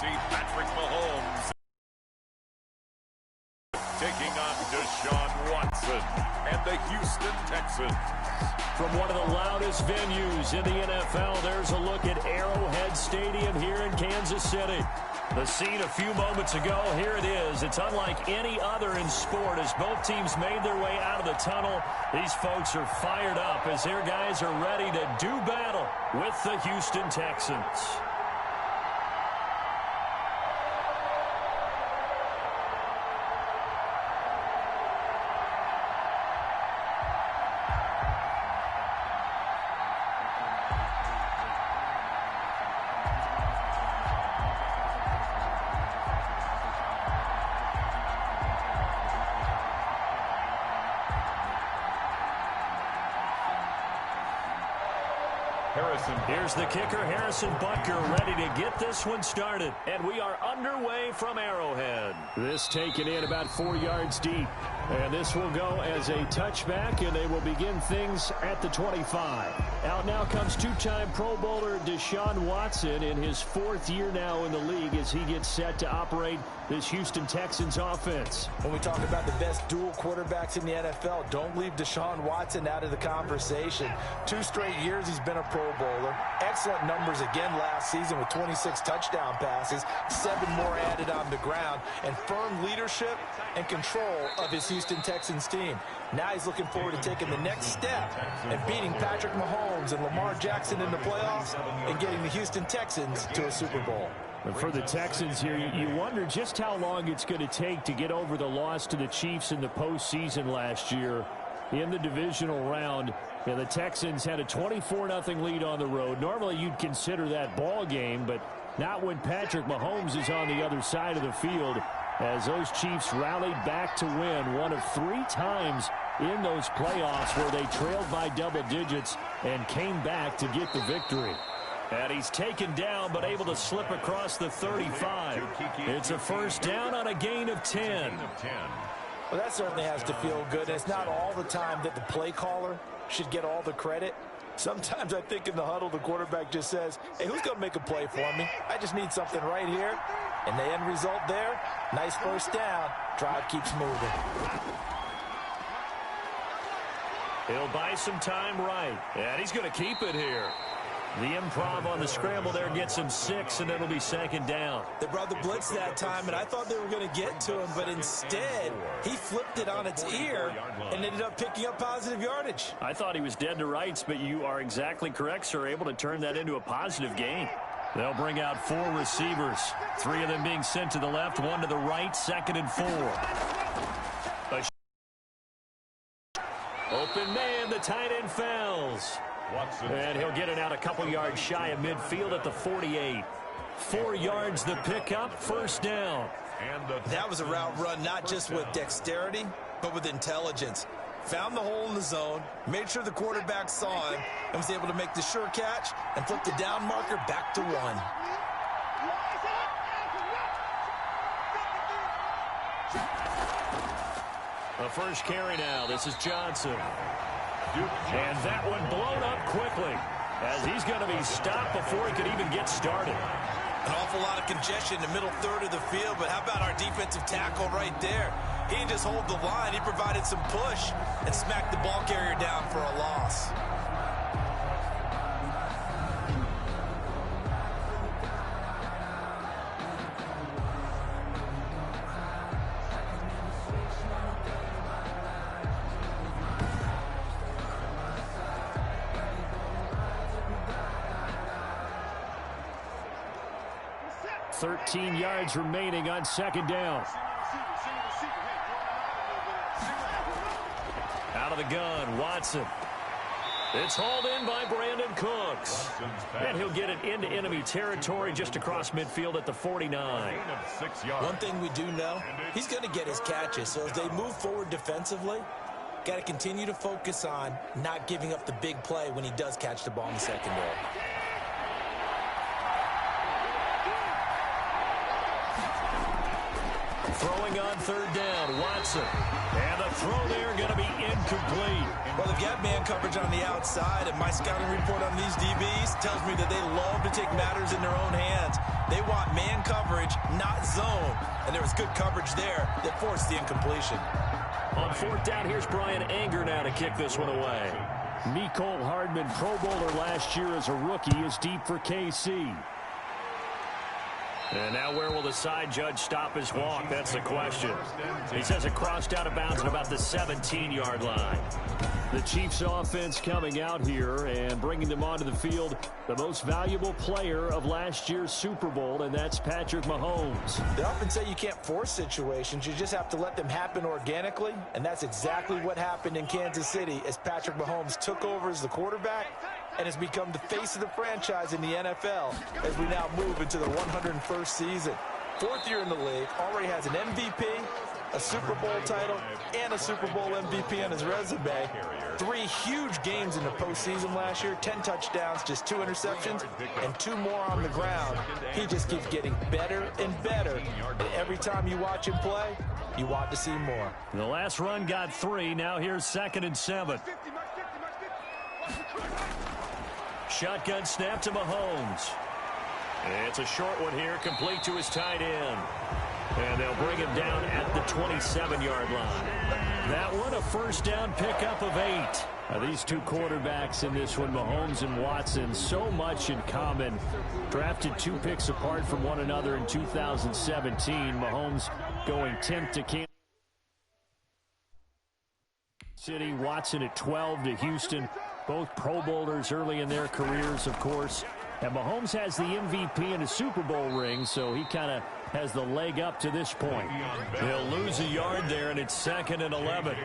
see Patrick Mahomes taking on Deshaun Watson and the Houston Texans. From one of the loudest venues in the NFL, there's a look at Arrowhead Stadium here in Kansas City. The scene a few moments ago, here it is. It's unlike any other in sport as both teams made their way out of the tunnel. These folks are fired up as their guys are ready to do battle with the Houston Texans. Here's the kicker, Harrison Butker, ready to get this one started. And we are underway from Arrowhead. This taken in about 4 yards deep. And this will go as a touchback, and they will begin things at the 25. Out now comes two-time Pro Bowler Deshaun Watson in his 4th year now in the league as he gets set to operate this Houston Texans offense. When we talk about the best dual quarterbacks in the NFL, don't leave Deshaun Watson out of the conversation. 2 straight years he's been a Pro Bowler. Excellent numbers again last season with 26 touchdown passes, 7 more added on the ground, and firm leadership and control of his Houston Texans team. Now he's looking forward to taking the next step and beating Patrick Mahomes and Lamar Jackson in the playoffs and getting the Houston Texans to a Super Bowl. But for the Texans here, you wonder just how long it's going to take to get over the loss to the Chiefs in the postseason last year in the divisional round. And the Texans had a 24-0 lead on the road. Normally you'd consider that ball game, but not when Patrick Mahomes is on the other side of the field, as those Chiefs rallied back to win one of 3 times in those playoffs where they trailed by double digits and came back to get the victory. And he's taken down but able to slip across the 35. It's a first down on a gain of 10. Well, that certainly has to feel good. It's not all the time that the play caller should get all the credit. Sometimes I think in the huddle the quarterback just says, hey, who's going to make a play for me? I just need something right here. And the end result there, nice first down. Drive keeps moving. He'll buy some time right. And he's going to keep it here. The improv on the scramble there gets him 6, and it'll be 2nd down. They brought the blitz that time, and I thought they were going to get to him, but instead he flipped it on its ear and ended up picking up positive yardage. I thought he was dead to rights, but you are exactly correct, sir, able to turn that into a positive gain. They'll bring out 4 receivers, 3 of them being sent to the left, 1 to the right, 2nd and 4. Open man, the tight end fails. And he'll get it out a couple yards shy of midfield at the 48. 4 yards the pickup, first down. That was a route run not just with dexterity, but with intelligence. Found the hole in the zone, made sure the quarterback saw him, and was able to make the sure catch and flip the down marker back to 1. The first carry now. This is Johnson. And that one blown up quickly as he's going to be stopped before he could even get started. An awful lot of congestion in the middle third of the field, but how about our defensive tackle right there? He didn't just hold the line. He provided some push and smacked the ball carrier down for a loss. .13 yards remaining on 2nd down. Out of the gun, Watson. It's hauled in by Brandon Cooks. And he'll get it into enemy territory just across midfield at the 49. One thing we do know, he's going to get his catches. So as they move forward defensively, got to continue to focus on not giving up the big play when he does catch the ball in the secondary. Throwing on third down, Watson. And the throw there going to be incomplete. Well, they've got man coverage on the outside, and my scouting report on these DBs tells me that they love to take matters in their own hands. They want man coverage, not zone. And there was good coverage there that forced the incompletion. On fourth down, here's Brian Anger now to kick this one away. Mecole Hardman, Pro Bowler last year as a rookie, is deep for KC. And now where will the side judge stop his walk? That's the question. He says it crossed out of bounds at about the 17-yard line. The Chiefs offense coming out here and bringing them onto the field, the most valuable player of last year's Super Bowl, and that's Patrick Mahomes. They often say you can't force situations. You just have to let them happen organically, and that's exactly what happened in Kansas City as Patrick Mahomes took over as the quarterback and has become the face of the franchise in the NFL as we now move into the 101st season. Fourth year in the league, already has an MVP, a Super Bowl title, and a Super Bowl MVP on his resume. 3 huge games in the postseason last year, 10 touchdowns, just 2 interceptions, and 2 more on the ground. He just keeps getting better and better, and every time you watch him play, you want to see more. The last run got 3, now here's 2nd and 7. Shotgun snap to Mahomes. It's a short one here, complete to his tight end. And they'll bring him down at the 27-yard line. That one, a first down pickup of 8. These two quarterbacks in this one, Mahomes and Watson, so much in common. Drafted 2 picks apart from one another in 2017. Mahomes going 10th to Kansas City. Watson at 12 to Houston. Both Pro Bowlers early in their careers, of course. And Mahomes has the MVP and a Super Bowl ring, so he kind of has the leg up to this point. He'll lose a yard there, and it's 2nd and 11.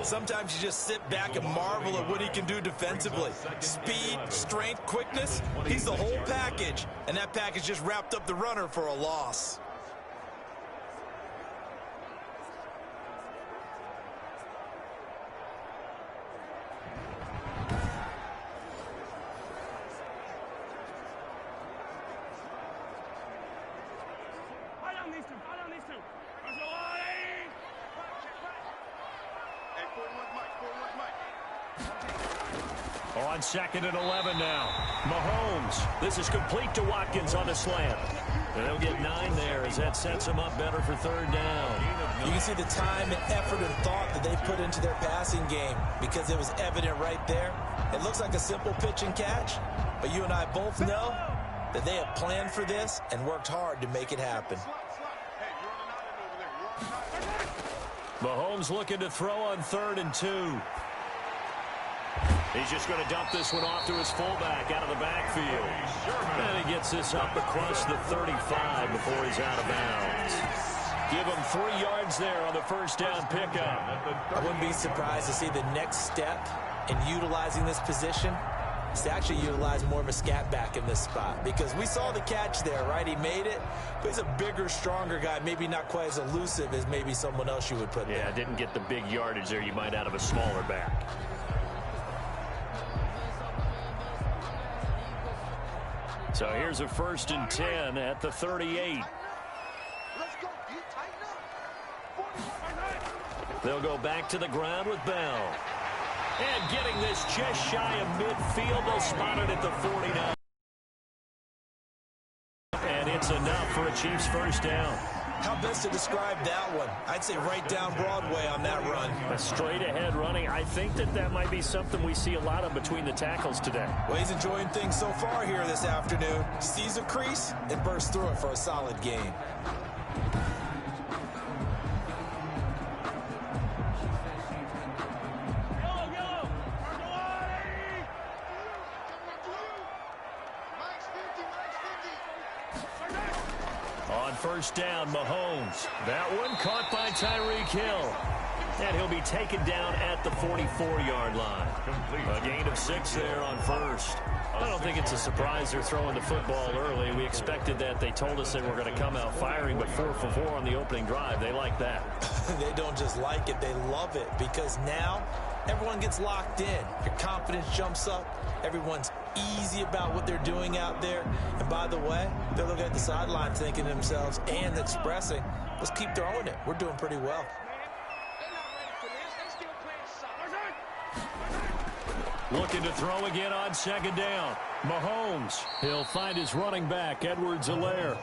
Sometimes you just sit back and marvel at what he can do defensively. Speed, strength, quickness, he's the whole package. And that package just wrapped up the runner for a loss. On 2nd and 11 now. Mahomes. This is complete to Watkins on the slant. And they'll get 9 there as that sets them up better for 3rd down. You can see the time and effort and thought that they put into their passing game because it was evident right there. It looks like a simple pitch and catch, but you and I both know that they have planned for this and worked hard to make it happen. Mahomes looking to throw on 3rd and 2. He's just going to dump this one off to his fullback out of the backfield. And he gets this up across the 35 before he's out of bounds. Give him 3 yards there on the first down pickup. I wouldn't be surprised to see the next step in utilizing this position is to actually utilize more of a scat back in this spot. Because we saw the catch there, right? He made it, but he's a bigger, stronger guy, maybe not quite as elusive as maybe someone else you would put there. Yeah, didn't get the big yardage there you might out of a smaller back. So here's a 1st and 10 at the 38. They'll go back to the ground with Bell. And getting this just shy of midfield, they'll spot it at the 49. And it's enough for a Chiefs first down. How best to describe that one? I'd say right down Broadway on that run. A straight ahead running. I think that might be something we see a lot of between the tackles today. Well, he's enjoying things so far here this afternoon. Sees a crease and bursts through it for a solid gain. First down, Mahomes. That one caught by Tyreek Hill. And he'll be taken down at the 44-yard line. A gain of 6 there on first. I don't think it's a surprise they're throwing the football early. We expected that. They told us they were going to come out firing, but 4 for 4 on the opening drive. They like that. They don't just like it, they love it, because now everyone gets locked in. Your confidence jumps up. Everyone's easy about what they're doing out there. And by the way, they're looking at the sideline thinking to themselves and expressing, let's keep throwing it. We're doing pretty well. Looking to throw again on second down. Mahomes. He'll find his running back, Edwards-Helaire.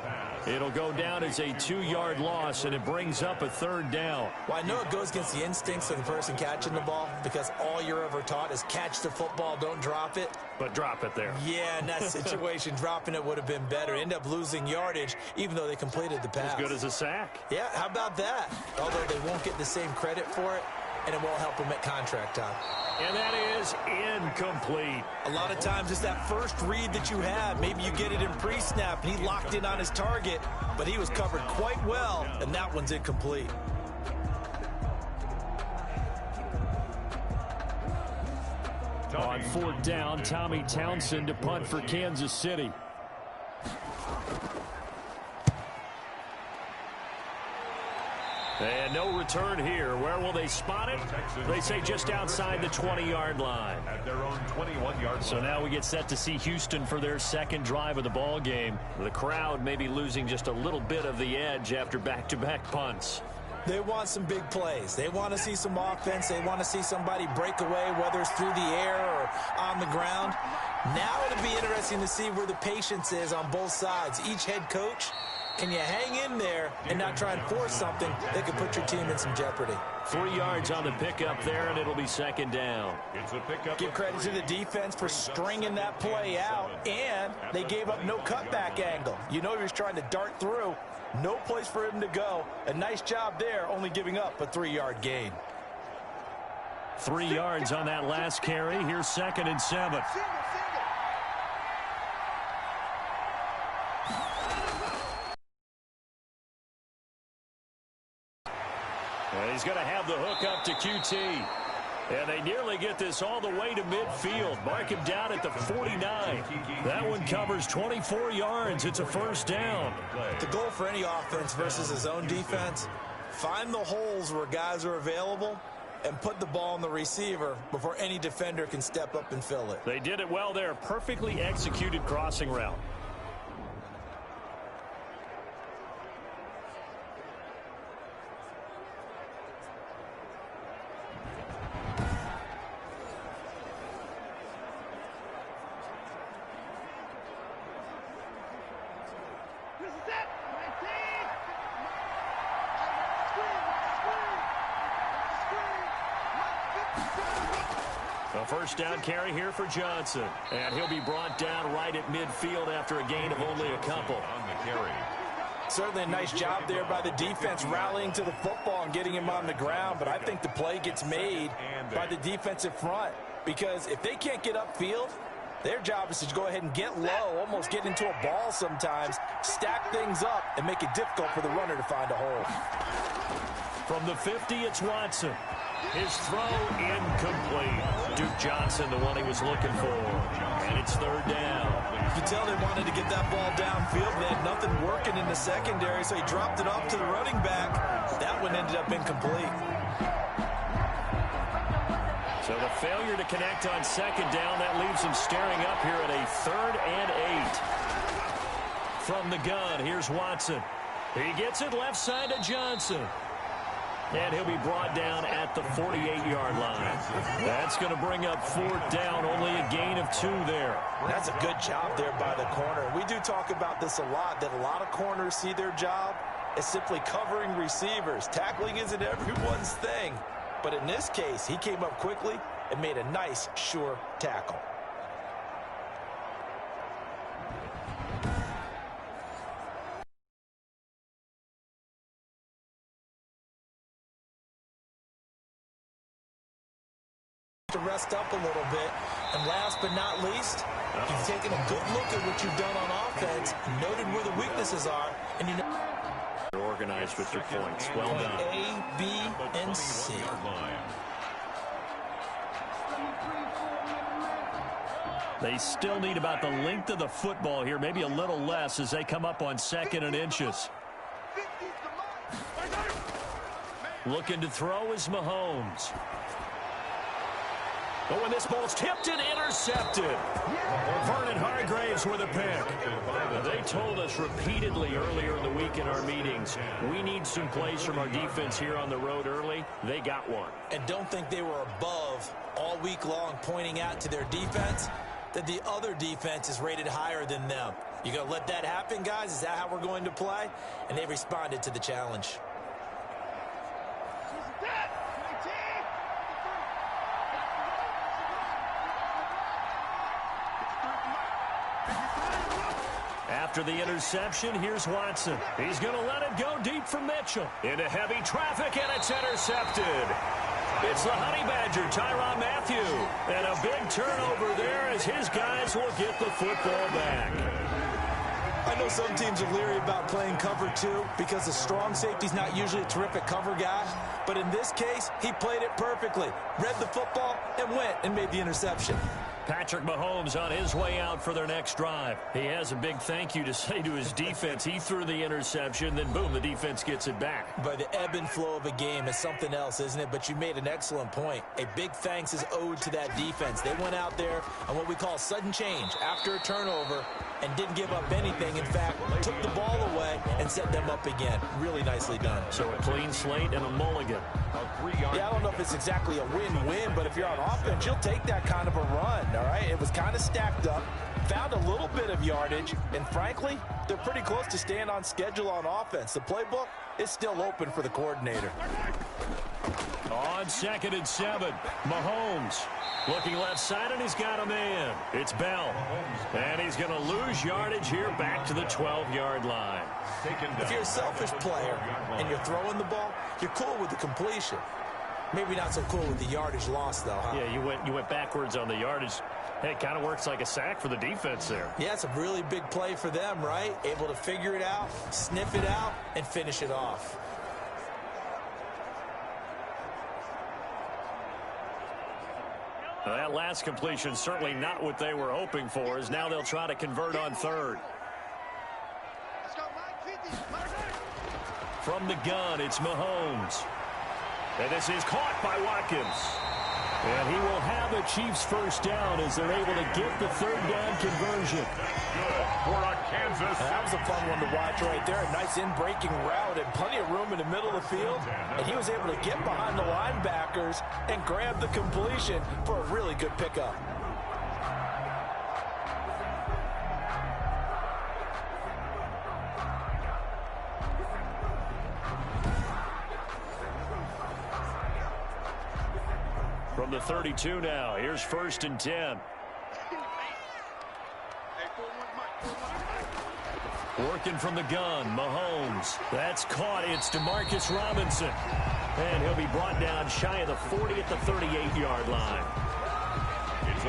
It'll go down as a 2-yard loss, and it brings up a third down. Well, I know it goes against the instincts of the person catching the ball because all you're ever taught is catch the football, don't drop it. But drop it there. Yeah, in that situation, dropping it would have been better. End up losing yardage, even though they completed the pass. As good as a sack. Yeah, how about that? Although they won't get the same credit for it, and it won't help them at contract time. And that is incomplete. A lot of times it's that first read that you have. Maybe you get it in pre-snap, and he locked in on his target, but he was covered quite well, and that one's incomplete. On fourth down, Tommy Townsend to punt for Kansas City. And no return here. Where will they spot it? They say just outside the 20-yard line. At their own 21-yard line. So now we get set to see Houston for their second drive of the ball game. The crowd may be losing just a little bit of the edge after back-to-back punts. They want some big plays. They want to see some offense. They want to see somebody break away, whether it's through the air or on the ground. Now it'll be interesting to see where the patience is on both sides. Each head coach, can you hang in there and not try and force something that could put your team in some jeopardy? 3 yards on the pickup there, and it'll be second down. It's a pickup. Give credit to the defense for stringing that play out, and they gave up no cutback angle. You know he was trying to dart through. No place for him to go. A nice job there, only giving up a 3-yard gain. 3 yards on that last carry. Here's 2nd and 7. And he's going to have the hook up to QT. And they nearly get this all the way to midfield. Mark him down at the 49. That one covers 24 yards. It's a first down. The goal for any offense versus his own defense, find the holes where guys are available and put the ball on the receiver before any defender can step up and fill it. They did it well there. Perfectly executed crossing route. A first down carry here for Johnson. And he'll be brought down right at midfield after a gain of only a couple. On the carry. Certainly a nice job there by the defense rallying to the football and getting him on the ground. But I think the play gets made by the defensive front. Because if they can't get upfield, their job is to go ahead and get low, almost get into a ball sometimes, stack things up, and make it difficult for the runner to find a hole. From the 50, it's Watson. His throw incomplete. Duke Johnson, the one he was looking for. And it's third down. You can tell they wanted to get that ball downfield. They had nothing working in the secondary, so he dropped it off to the running back. That one ended up incomplete. So the failure to connect on second down, that leaves him staring up here at a 3rd and 8. From the gun, here's Watson. He gets it left side to Johnson. And he'll be brought down at the 48-yard line. That's going to bring up 4th down, only a gain of 2 there. That's a good job there by the corner. We do talk about this a lot, that a lot of corners see their job as simply covering receivers. Tackling isn't everyone's thing. But in this case, he came up quickly and made a nice, sure tackle. To rest up a little bit. And last but not least, you've taken a good look at what you've done on offense, noted where the weaknesses are, and you know you're organized with your points. Well done. A, B, and C. They still need about the length of the football here, maybe a little less as they come up on 2nd and inches. Looking to throw is Mahomes. Oh, and this ball's tipped and intercepted. Vernon Hargraves with a pick. They told us repeatedly earlier in the week in our meetings, we need some plays from our defense here on the road early. They got one. And don't think they were above all week long pointing out to their defense that the other defense is rated higher than them. You going to let that happen, guys? Is that how we're going to play? And they responded to the challenge. After the interception, here's Watson. He's going to let it go deep for Mitchell. Into heavy traffic, and it's intercepted. It's the Honey Badger, Tyrann Mathieu. And a big turnover there as his guys will get the football back. I know some teams are leery about playing cover 2 because the strong safety's not usually a terrific cover guy. But in this case, he played it perfectly. Read the football and went and made the interception. Patrick Mahomes on his way out for their next drive. He has a big thank you to say to his defense. He threw the interception, then boom, the defense gets it back. But the ebb and flow of a game is something else, isn't it? But you made an excellent point. A big thanks is owed to that defense. They went out there on what we call sudden change after a turnover and didn't give up anything. In fact, took the ball away and set them up again. Really nicely done. So a clean slate and a mulligan. Yeah, I don't know if it's exactly a win-win, but if you're on offense, you'll take that kind of a run, all right? It was kind of stacked up, found a little bit of yardage, and frankly, they're pretty close to staying on schedule on offense. The playbook is still open for the coordinator. On 2nd and 7, Mahomes looking left side, and he's got a man. It's Bell, and he's going to lose yardage here back to the 12-yard line. If you're a selfish player and you're throwing the ball, you're cool with the completion. Maybe not so cool with the yardage loss, though, huh? Yeah, you went backwards on the yardage. Hey, it kind of works like a sack for the defense there. Yeah, it's a really big play for them, right? Able to figure it out, sniff it out, and finish it off. Well, that last completion certainly not what they were hoping for, as now they'll try to convert on 3rd. From the gun, it's Mahomes. And this is caught by Watkins. And he will have the Chiefs first down as they're able to get the 3rd down conversion. Good for a Kansas. That was a fun one to watch right there. A nice in-breaking route and plenty of room in the middle of the field. And he was able to get behind the linebackers and grab the completion for a really good pickup. From the 32 now, here's 1st and 10. Working from the gun, Mahomes. That's caught. It's Demarcus Robinson. And he'll be brought down shy of the 40 at the 38-yard line.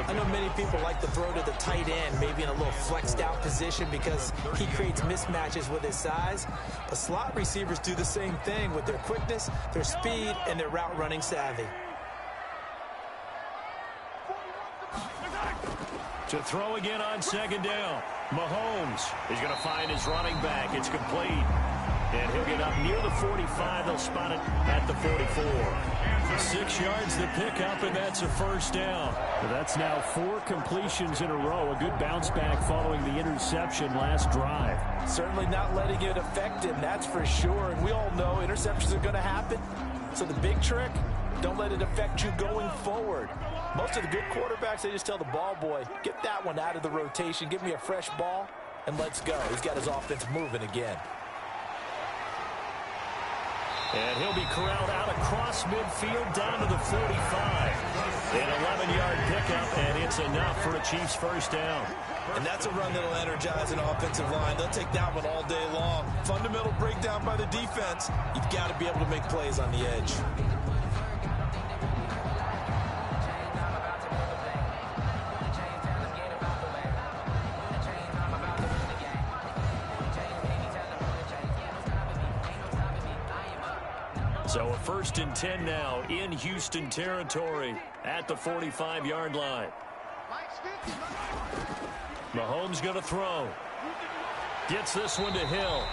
I know many people like to throw to the tight end, maybe in a little flexed out position because he creates mismatches with his size. But slot receivers do the same thing with their quickness, their speed, and their route running savvy. To throw again on 2nd down. Mahomes is going to find his running back. It's complete. And he'll get up near the 45. They'll spot it at the 44. 6 yards to pick up, and that's a 1st down. Well, that's now 4 completions in a row. A good bounce back following the interception last drive. Certainly not letting it affect him, that's for sure. And we all know interceptions are going to happen. So the big trick, don't let it affect you going forward. Most of the good quarterbacks, they just tell the ball boy, get that one out of the rotation, give me a fresh ball, and let's go. He's got his offense moving again. And he'll be corralled out across midfield down to the 45. An 11-yard pickup, and it's enough for a Chiefs first down. And that's a run that'll energize an offensive line. They'll take that one all day long. Fundamental breakdown by the defense. You've got to be able to make plays on the edge. So a 1st and 10 now in Houston territory at the 45-yard line. Mahomes going to throw. Gets this one to Hill.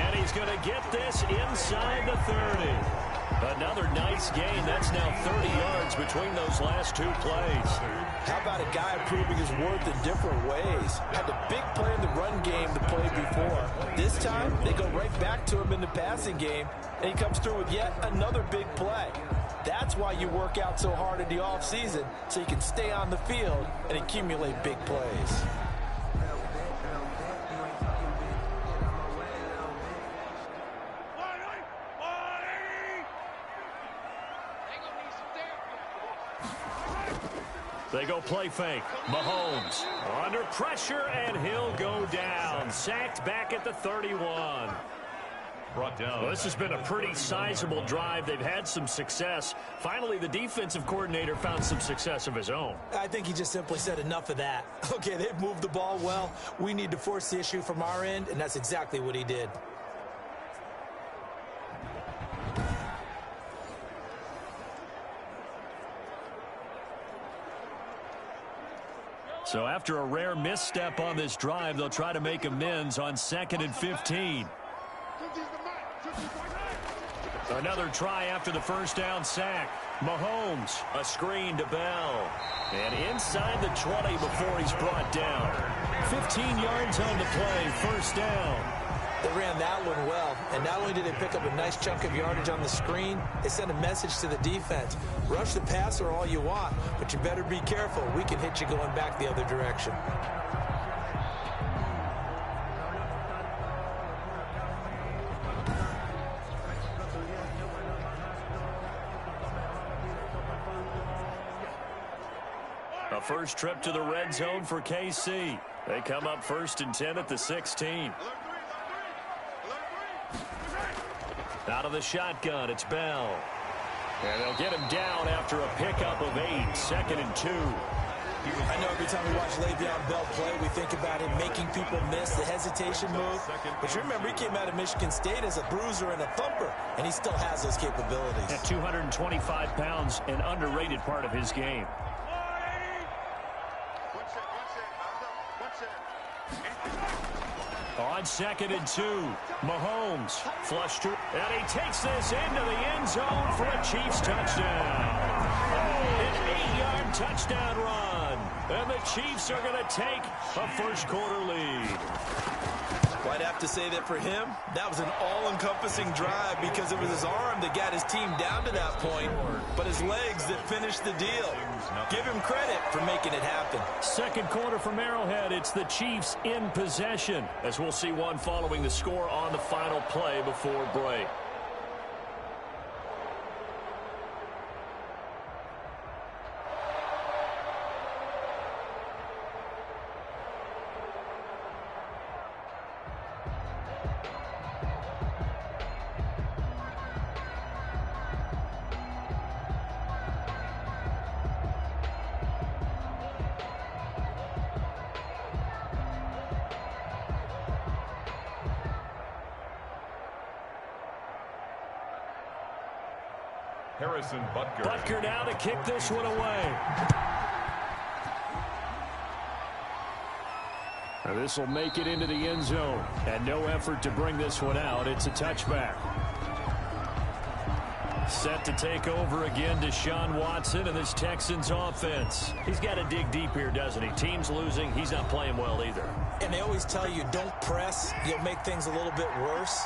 And he's going to get this inside the 30. Another nice gain. That's now 30 yards between those last 2 plays. How about a guy proving his worth in different ways? Had a big play in the run game the play before. This time, they go right back to him in the passing game, and he comes through with yet another big play. That's why you work out so hard in the offseason, so you can stay on the field and accumulate big plays. They go play fake. Mahomes under pressure, and he'll go down. Sacked back at the 31. Brought down. Well, this has been a pretty sizable drive. They've had some success. Finally, the defensive coordinator found some success of his own. I think he just simply said enough of that. Okay, they've moved the ball well. We need to force the issue from our end, and that's exactly what he did. So after a rare misstep on this drive, they'll try to make amends on 2nd and 15. Another try after the first down sack. Mahomes, a screen to Bell. And inside the 20 before he's brought down. 15 yards on the play, first down. They ran that one well, and not only did they pick up a nice chunk of yardage on the screen, they sent a message to the defense. Rush the passer all you want, but you better be careful. We can hit you going back the other direction. A first trip to the red zone for KC. They come up 1st and 10 at the 16. Out of the shotgun, it's Bell. And they'll get him down after a pickup of 8, 2nd and 2. I know every time we watch Le'Veon Bell play, we think about him making people miss the hesitation move. But you remember, he came out of Michigan State as a bruiser and a thumper, and he still has those capabilities. At 225 pounds, an underrated part of his game. On 2nd and 2, Mahomes flushed to, and he takes this into the end zone for a Chiefs touchdown. An 8-yard touchdown run, and the Chiefs are going to take a first-quarter lead. Well, I'd have to say that for him, that was an all-encompassing drive because it was his arm that got his team down to that point, but his legs that finished the deal. Give him credit for making it happen. Second quarter from Arrowhead, it's the Chiefs in possession, as we'll see one following the score on the final play before break. Butker now to kick this one away. This will make it into the end zone. And no effort to bring this one out. It's a touchback. Set to take over again, Deshaun Watson and this Texans offense. He's got to dig deep here, doesn't he? Team's losing. He's not playing well either. And they always tell you, don't press. You'll make things a little bit worse.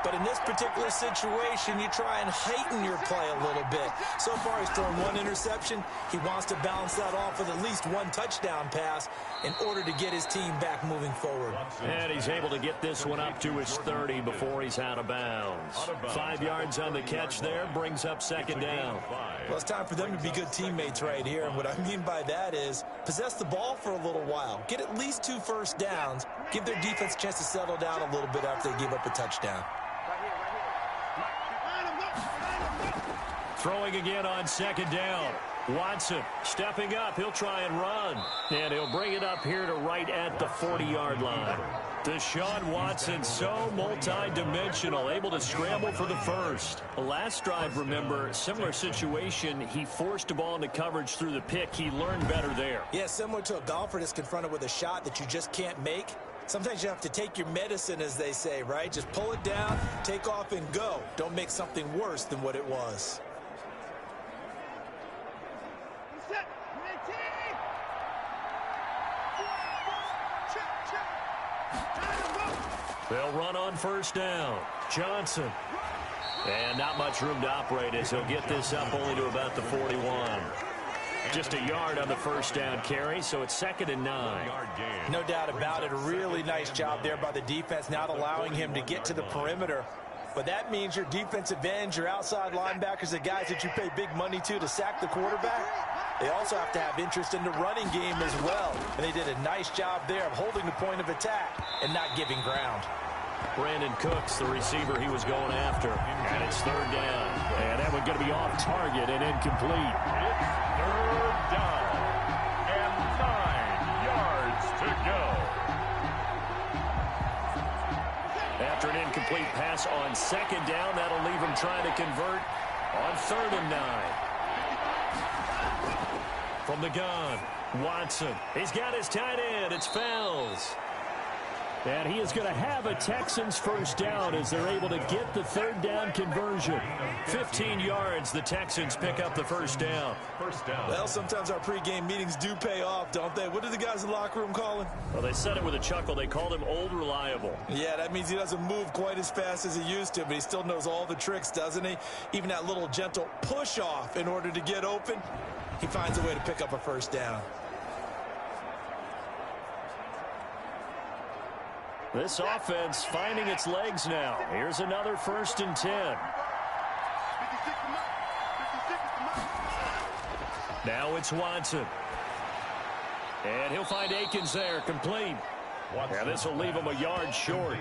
But in this particular situation, you try and heighten your play a little bit. So far, he's thrown one interception. He wants to balance that off with at least one touchdown pass in order to get his team back moving forward. And he's able to get this one up to his 30 before he's out of bounds. 5 yards on the catch there, brings up second down. Well, it's time for them to be good teammates right here. And what I mean by that is possess the ball for a little while. Get at least 2 first downs. Give their defense a chance to settle down a little bit after they give up a touchdown. Throwing again on second down. Watson stepping up. He'll try and run. And he'll bring it up here to right at the 40-yard line. Deshaun Watson, so multi-dimensional, able to scramble for the first. Last drive, remember, similar situation. He forced the ball into coverage through the pick. He learned better there. Yeah, similar to a golfer that's confronted with a shot that you just can't make. Sometimes you have to take your medicine, as they say, right? Just pull it down, take off, and go. Don't make something worse than what it was. They'll run on first down. Johnson. And not much room to operate as he'll get this up only to about the 41. Just a yard on the first down carry, so it's 2nd and 9. No doubt about it. A really nice job there by the defense, not allowing him to get to the perimeter. But that means your defensive ends, your outside linebackers, the guys that you pay big money to sack the quarterback, they also have to have interest in the running game as well. And they did a nice job there of holding the point of attack and not giving ground. Brandon Cooks, the receiver he was going after. And it's 3rd down. And that one's going to be off target and incomplete. It's 3rd down and 9 yards to go. After an incomplete pass on 2nd down, that'll leave him trying to convert on 3rd and 9. From the gun, Watson. He's got his tight end. It's Fells. And he is going to have a Texans first down as they're able to get the 3rd down conversion. 15 yards, the Texans pick up the first down. Well, sometimes our pregame meetings do pay off, don't they? What do the guys in the locker room call him? Well, they said it with a chuckle. They called him Old Reliable. Yeah, that means he doesn't move quite as fast as he used to, but he still knows all the tricks, doesn't he? Even that little gentle push-off in order to get open, he finds a way to pick up a first down. This offense finding its legs now. Here's another 1st and 10. Now it's Watson. And he'll find Akins there, complete. Yeah, this will leave him a yard short.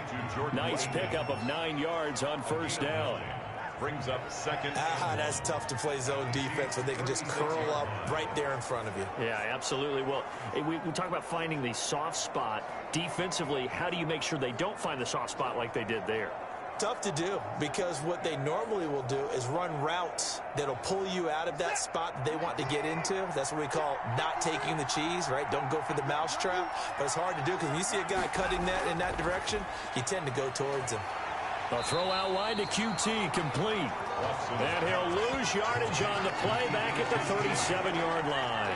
Nice pickup of 9 yards on first down. Brings up 2nd. That's tough to play zone defense when they can just curl up right there in front of you. Yeah, absolutely. Well, we talk about finding the soft spot. Defensively, how do you make sure they don't find the soft spot like they did there? Tough to do, because what they normally will do is run routes that'll pull you out of that spot that they want to get into. That's what we call not taking the cheese, right? Don't go for the mousetrap. But it's hard to do because when you see a guy cutting that in that direction, you tend to go towards him. A throw out wide to QT, complete. And he'll lose yardage on the play back at the 37-yard line.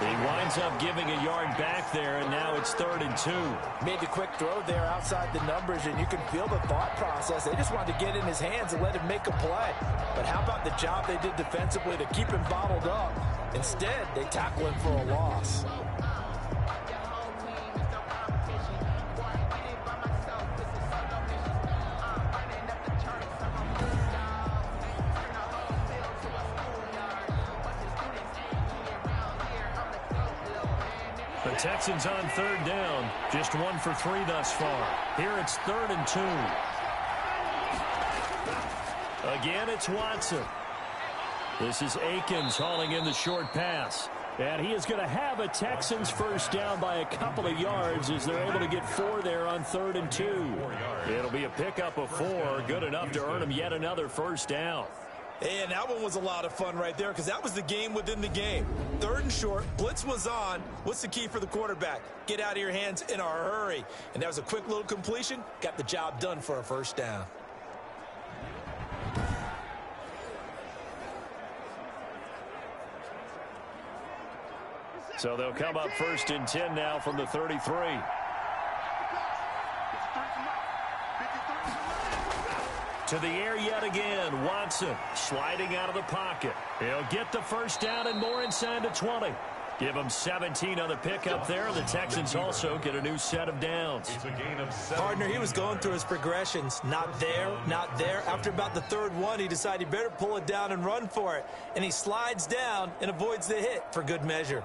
He winds up giving a yard back there, and now it's 3rd and 2. Made the quick throw there outside the numbers, and you can feel the thought process. They just wanted to get in his hands and let him make a play. But how about the job they did defensively to keep him bottled up? Instead, they tackle him for a loss. The Texans on 3rd down, just 1 for 3 thus far. Here it's 3rd and 2. Again, it's Watson. This is Akins hauling in the short pass. And he is going to have a Texans first down by a couple of yards as they're able to get 4 there on 3rd and 2. It'll be a pickup of 4, good enough to earn him yet another first down. And that one was a lot of fun right there because that was the game within the game. 3rd and short, blitz was on. What's the key for the quarterback? Get out of your hands in a hurry. And that was a quick little completion. Got the job done for a first down. So they'll come up 1st and 10 now from the 33. To the air yet again, Watson sliding out of the pocket. He'll get the first down and more inside the 20. Give them 17 on the pickup there. The Texans also get a new set of downs. It's a gain of 7. Partner, he was going through his progressions. Not there, not there. After about the 3rd one, he decided he better pull it down and run for it. And he slides down and avoids the hit for good measure.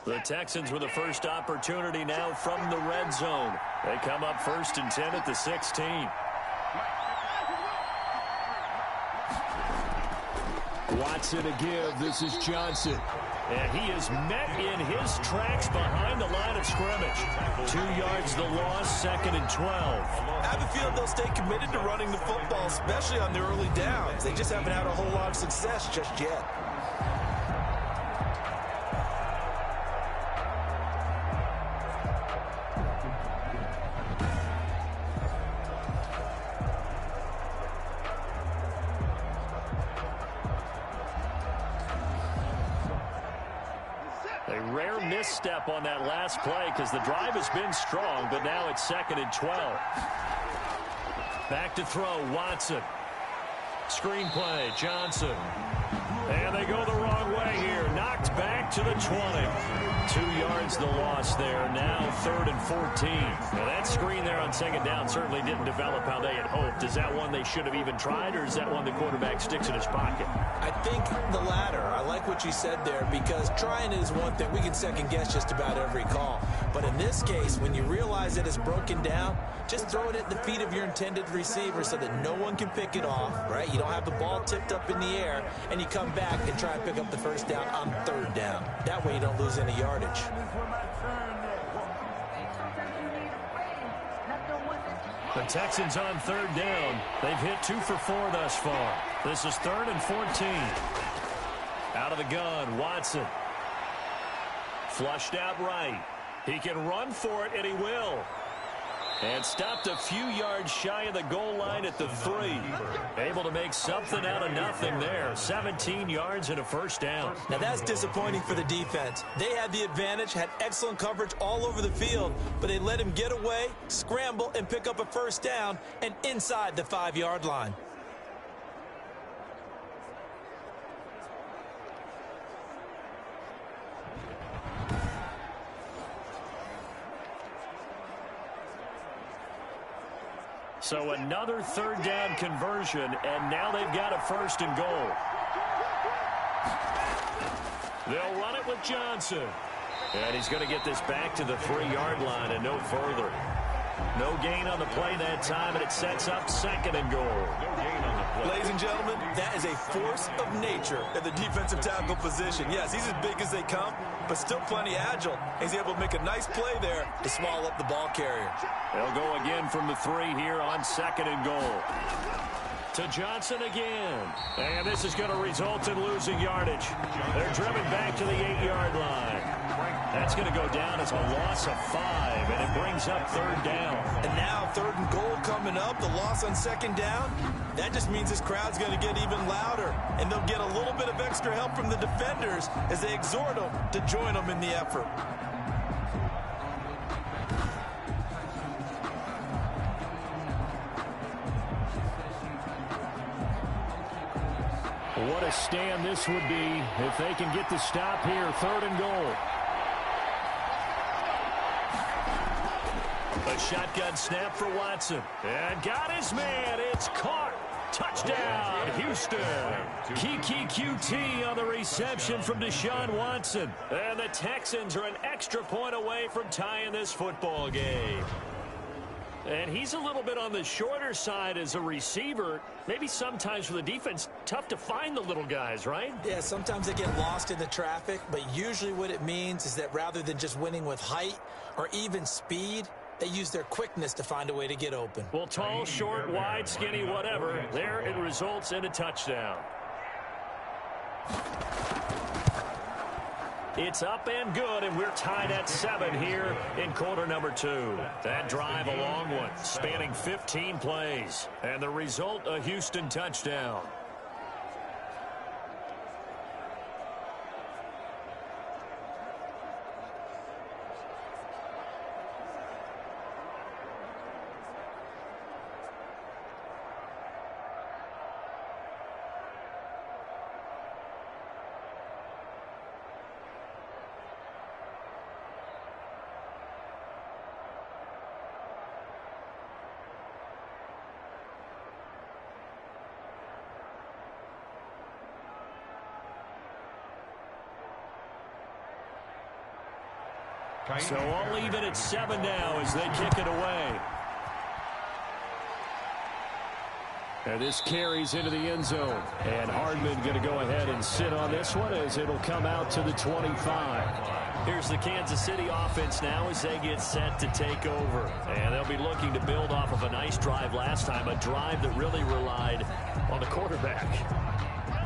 The Texans with the first opportunity now from the red zone. They come up 1st and 10 at the 16. Watson to give. This is Johnson. And he is met in his tracks behind the line of scrimmage. 2 yards the loss, 2nd and 12. I have a feeling they'll stay committed to running the football, especially on the early downs. They just haven't had a whole lot of success just yet. Misstep on that last play because the drive has been strong, but now it's 2nd and 12. Back to throw, Watson. Screen play, Johnson. And they go the wrong way here. Knocked back to the 20. 2 yards the loss there. Now 3rd and 14. Now that screen there on 2nd down certainly didn't develop how they had hoped. Is that one they should have even tried, or is that one the quarterback sticks in his pocket? I think the latter. I like what you said there, because trying is one thing. We can second guess just about every call. But in this case, when you realize that it's broken down, just throw it at the feet of your intended receiver so that no one can pick it off, right? You don't have the ball tipped up in the air, and you come back and try and pick up the first down on 3rd down. That way you don't lose any yardage. The Texans on 3rd down. They've hit 2 for 4 thus far. This is 3rd and 14. Out of the gun, Watson. Flushed out right. He can run for it, and he will. And stopped a few yards shy of the goal line at the 3. Able to make something out of nothing there. 17 yards and a first down. Now that's disappointing for the defense. They had the advantage, had excellent coverage all over the field, but they let him get away, scramble, and pick up a first down, and inside the 5-yard line. So another 3rd down conversion, and now they've got a 1st and goal. They'll run it with Johnson. And he's going to get this back to the 3-yard line and no further. No gain on the play that time, and it sets up 2nd and goal. No gain on the play. Ladies and gentlemen, that is a force of nature at the defensive tackle position. Yes, he's as big as they come, but still plenty agile. He's able to make a nice play there to swallow up the ball carrier. They'll go again from the 3 here on 2nd and goal. To Johnson again. And this is going to result in losing yardage. They're driven back to the 8-yard line. That's going to go down as a loss of 5, and it brings up 3rd down. And now 3rd and goal coming up, the loss on 2nd down. That just means this crowd's going to get even louder, and they'll get a little bit of extra help from the defenders as they exhort them to join them in the effort. What a stand this would be if they can get the stop here. 3rd and goal. A shotgun snap for Watson. And got his man. It's caught. Touchdown, Houston. Kiki QT on the reception from Deshaun Watson. And the Texans are an extra point away from tying this football game. And he's a little bit on the shorter side as a receiver. Maybe sometimes for the defense, tough to find the little guys, right? Yeah, sometimes they get lost in the traffic, but usually what it means is that rather than just winning with height or even speed, they use their quickness to find a way to get open. Well, tall, short, wide, skinny, whatever. There it results in a touchdown. It's up and good, and we're tied at 7 here in quarter number 2. That drive, a long one, spanning 15 plays. And the result, a Houston touchdown. So all even at 7 now as they kick it away. And this carries into the end zone. And Hardman going to go ahead and sit on this one as it'll come out to the 25. Here's the Kansas City offense now as they get set to take over. And they'll be looking to build off of a nice drive last time, a drive that really relied on the quarterback.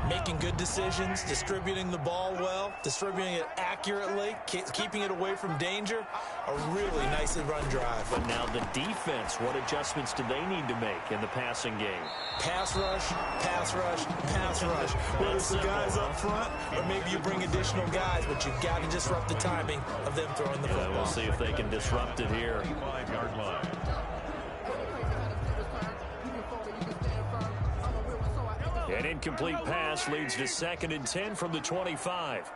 Making good decisions, distributing the ball well, distributing it accurately, keeping it away from danger. A really nicely run drive. But now the defense, what adjustments do they need to make in the passing game? Pass rush, pass rush, pass rush. Whether it's the guys up front or maybe you bring additional guys, but you've got to disrupt the timing of them throwing the football. We'll see if they can disrupt it here. 5-yard line. An incomplete pass leads to 2nd and 10 from the 25.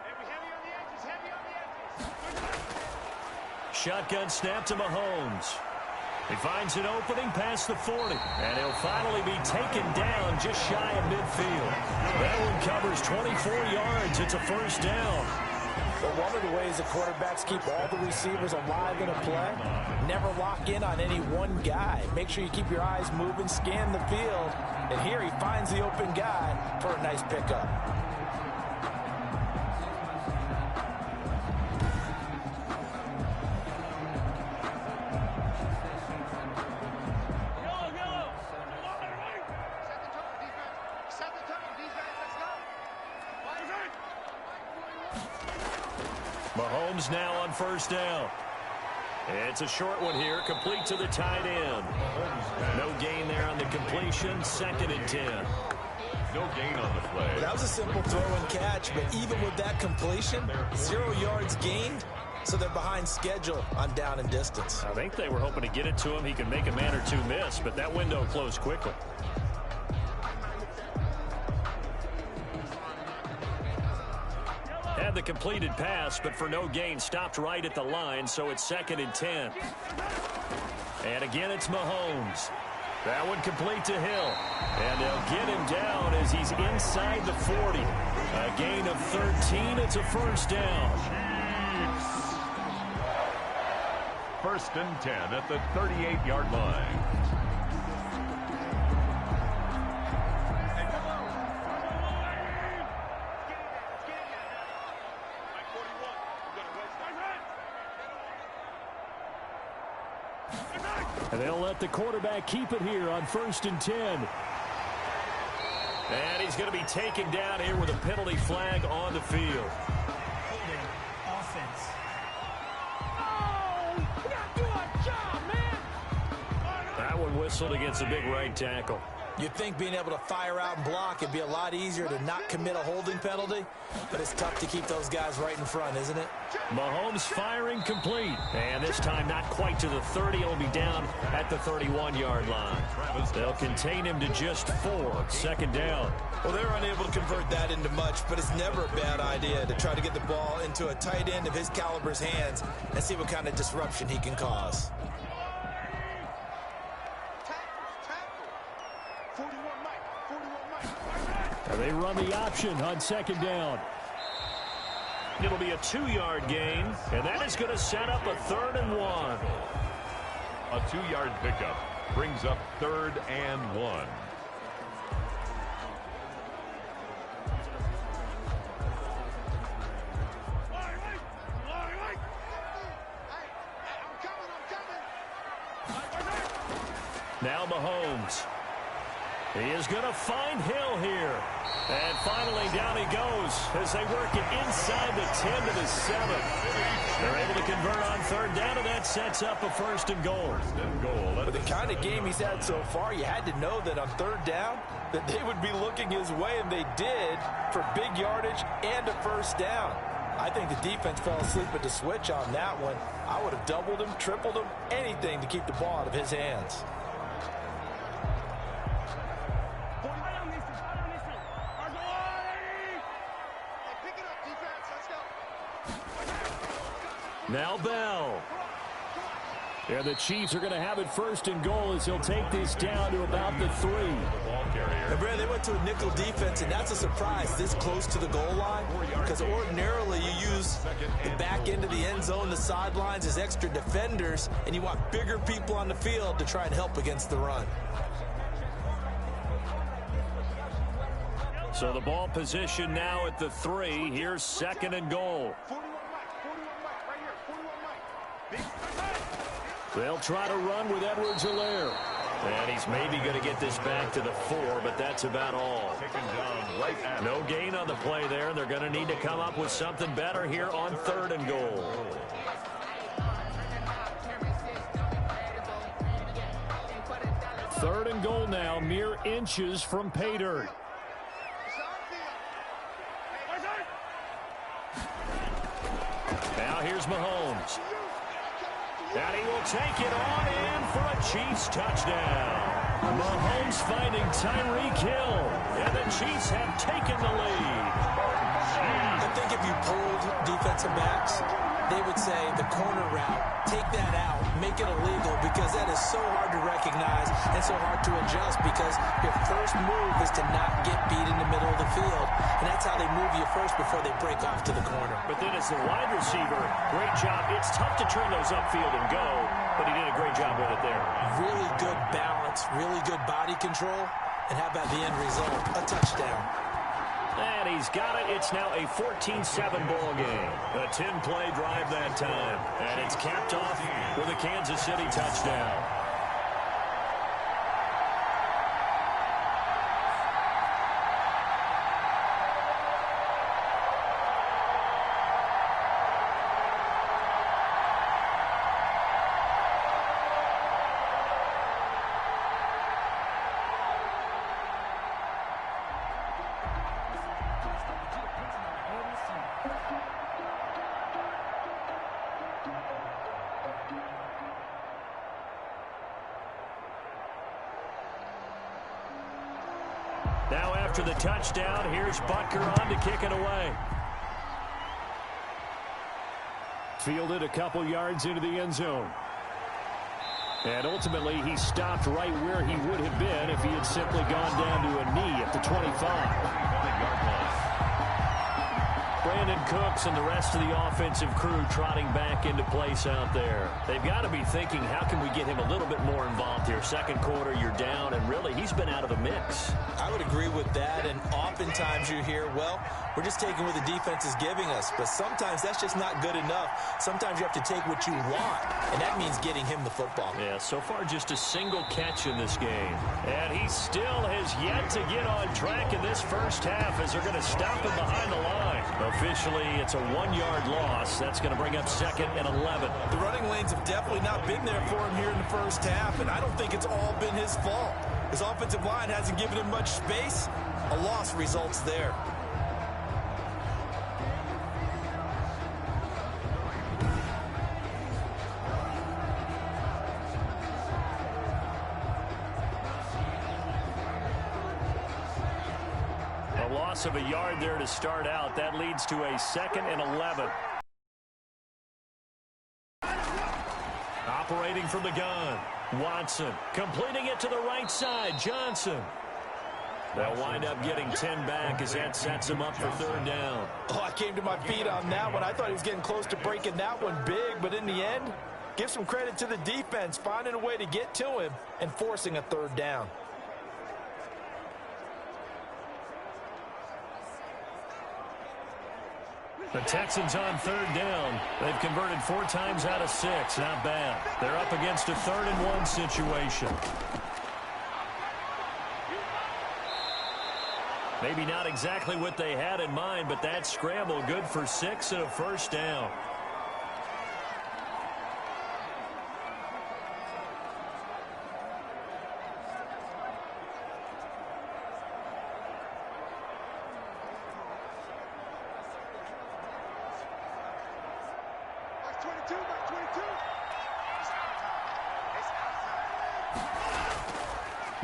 Shotgun snap to Mahomes. He finds an opening past the 40. And he'll finally be taken down just shy of midfield. That one covers 24 yards. It's a first down. But one of the ways the quarterbacks keep all the receivers alive in a play, never lock in on any one guy. Make sure you keep your eyes moving, scan the field. And here he finds the open guy for a nice pickup. Mahomes now on first down. It's a short one here, complete to the tight end. No gain there on the completion, 2nd and 10. No gain on the play. That was a simple throw and catch, but even with that completion, 0 yards gained, so they're behind schedule on down and distance. I think they were hoping to get it to him. He could make a man or two miss, but that window closed quickly. Had the completed pass, but for no gain, stopped right at the line, so it's 2nd and 10. And again, it's Mahomes. That one complete to Hill. And they'll get him down as he's inside the 40. A gain of 13. It's a first down. First and 10 at the 38-yard line. And they'll let the quarterback keep it here on 1st and 10. And he's going to be taken down here with a penalty flag on the field. Holding offense. Oh, you got to do a job, man. That one whistled against a big right tackle. You'd think being able to fire out and block it'd be a lot easier to not commit a holding penalty, but it's tough to keep those guys right in front, isn't it? Mahomes firing complete. And this time not quite to the 30. It'll be down at the 31-yard line. They'll contain him to just 4. 2nd down. Well, they're unable to convert that into much, but it's never a bad idea to try to get the ball into a tight end of his caliber's hands and see what kind of disruption he can cause. And they run the option on 2nd down. It'll be a 2-yard gain, and that is going to set up a 3rd and 1. A 2-yard pickup brings up 3rd and 1. Now Mahomes. He is going to find Hill here. And finally down he goes as they work it inside the 10 to the 7. They're able to convert on 3rd down, and that sets up a 1st and goal. With the kind of game he's had so far, you had to know that on 3rd down that they would be looking his way, and they did, for big yardage and a 1st down. I think the defense fell asleep at the switch on that one. I would have doubled him, tripled him, anything to keep the ball out of his hands. Now Bell. And the Chiefs are going to have it 1st and goal as he'll take this down to about the 3. And Brad, they went to a nickel defense, and that's a surprise this close to the goal line, because ordinarily you use the back end of the end zone, the sidelines as extra defenders, and you want bigger people on the field to try and help against the run. So the ball position now at the 3. Here's 2nd and goal. They'll try to run with Edwards-Helaire. And he's maybe going to get this back to the 4, but that's about all. No gain on the play there. They're going to need to come up with something better here on 3rd and goal. Third and goal now, mere inches from pay dirt. Now here's Mahomes. And he will take it on in for a Chiefs touchdown. Mahomes finding Tyreek Hill. And the Chiefs have taken the lead. I think if you pulled defensive backs, they would say the corner route, take that out, make it illegal, because that is so hard to recognize and so hard to adjust, because your first move is to not get beat in the middle of the field. And that's how they move you first before they break off to the corner. But then as the wide receiver, great job. It's tough to turn those upfield and go, but he did a great job with it there. Really good balance, really good body control, and how about the end result? A touchdown. And he's got it. It's now a 14-7 ball game. A 10-play drive that time. And it's capped off with a Kansas City touchdown. Now after the touchdown, here's Butker on to kick it away. Fielded a couple yards into the end zone. And ultimately, he stopped right where he would have been if he had simply gone down to a knee at the 25. Brandon Cooks and the rest of the offensive crew trotting back into place out there. They've got to be thinking, how can we get him a little bit more involved here? Second quarter, you're down, and really, he's been out of the mix. I would agree with that, and oftentimes you hear, well, we're just taking what the defense is giving us, but sometimes that's just not good enough. Sometimes you have to take what you want, and that means getting him the football. Yeah, so far just a single catch in this game. And he still has yet to get on track in this first half as they're going to stop him behind the line. Officially, it's a 1-yard loss. That's going to bring up 2nd and 11. The running lanes have definitely not been there for him here in the first half, and I don't think it's all been his fault. His offensive line hasn't given him much space. A loss results there. A loss of a yard there to start out. That leads to a 2nd and 11. Operating from the gun. Watson completing it to the right side. Johnson. They'll wind up getting 10 back as that sets him up for 3rd down. Oh, I came to my feet on that one. I thought he was getting close to breaking that one big, but in the end, give some credit to the defense, finding a way to get to him and forcing a 3rd down. The Texans on 3rd down. They've converted 4 times out of 6. Not bad. They're up against a 3rd and 1 situation. Maybe not exactly what they had in mind, but that scramble good for 6 and a 1st down.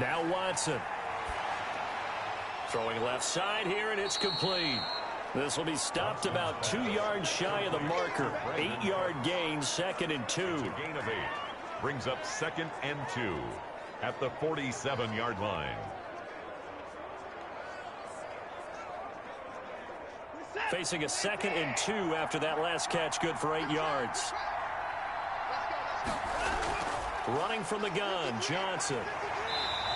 Now Watson. Throwing left side here, and it's complete. This will be stopped about 2 yards shy of the marker. 8-yard gain, 2nd and 2. Gain of 8 brings up 2nd and 2 at the 47-yard line. Facing a 2nd and 2 after that last catch, good for 8 yards. Running from the gun, Johnson.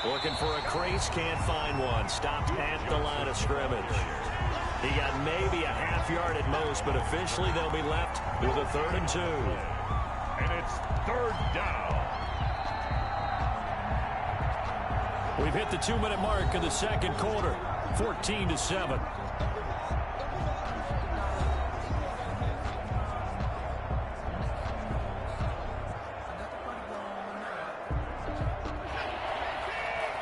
Looking for a crease, can't find one. Stopped at the line of scrimmage. He got maybe a half yard at most, but officially they'll be left with a 3rd and 2. And it's 3rd down. We've hit the 2-minute mark of the second quarter. 14-7.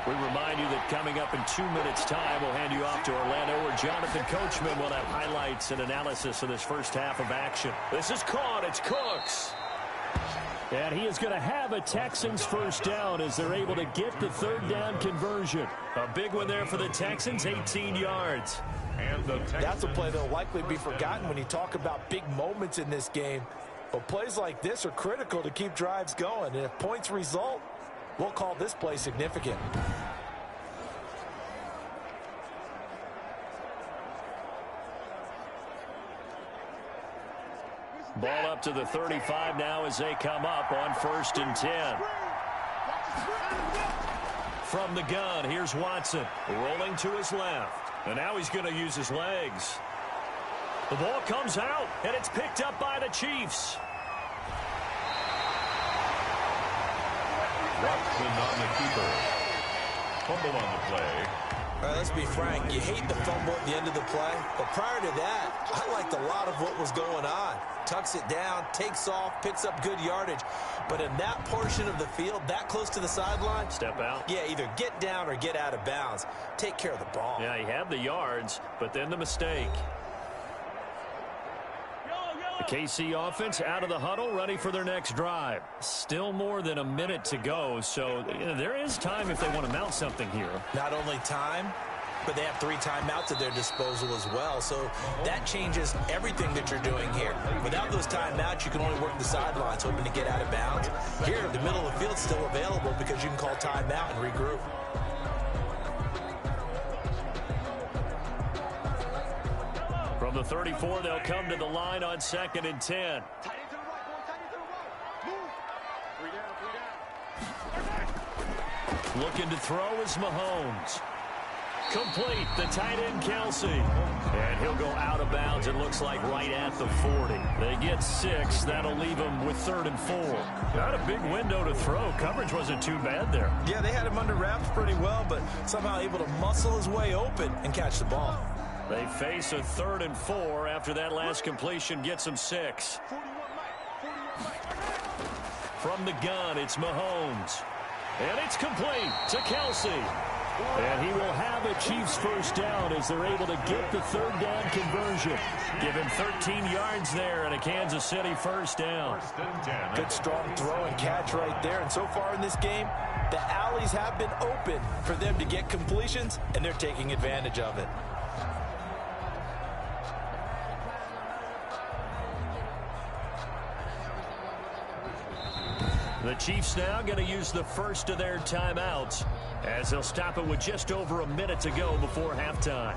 We remind you that coming up in 2 minutes' time, we'll hand you off to Orlando, where Jonathan Coachman will have highlights and analysis of this first half of action. This is caught. It's Cooks. And he is going to have a Texans first down as they're able to get the 3rd down conversion. A big one there for the Texans, 18 yards. And the That's a play that will likely be forgotten when you talk about big moments in this game. But plays like this are critical to keep drives going. And if points result, we'll call this play significant. Ball up to the 35 now as they come up on 1st and 10. From the gun, here's Watson rolling to his left. And now he's going to use his legs. The ball comes out, and it's picked up by the Chiefs. Watson on the keeper. Fumble on the play. All right, let's be frank. You hate the fumble at the end of the play. But prior to that, I liked a lot of what was going on. Tucks it down, takes off, picks up good yardage. But in that portion of the field, that close to the sideline, Step out. yeah, either get down or get out of bounds. Take care of the ball. Yeah, he had the yards, but then the mistake. The KC offense out of the huddle, ready for their next drive. Still more than a minute to go, so there is time if they want to mount something here. Not only time, but they have 3 timeouts at their disposal as well. So that changes everything that you're doing here. Without those timeouts, you can only work the sidelines, hoping to get out of bounds. Here, the middle of the field's still available because you can call timeout and regroup. From the 34, they'll come to the line on 2nd and 10. Looking to throw is Mahomes. Complete, the tight end Kelsey. And he'll go out of bounds, it looks like right at the 40. They get 6. That'll leave them with 3rd and 4. Not a big window to throw. Coverage wasn't too bad there. Yeah, they had him under wraps pretty well, but somehow able to muscle his way open and catch the ball. They face a 3rd and 4 after that last completion gets them 6. From the gun, it's Mahomes. And it's complete to Kelsey. And he will have a Chiefs first down as they're able to get the 3rd down conversion. Give him 13 yards there and a Kansas City first down. Good strong throw and catch right there. And so far in this game, the alleys have been open for them to get completions, and they're taking advantage of it. The Chiefs now going to use the first of their timeouts as they'll stop it with just over a minute to go before halftime.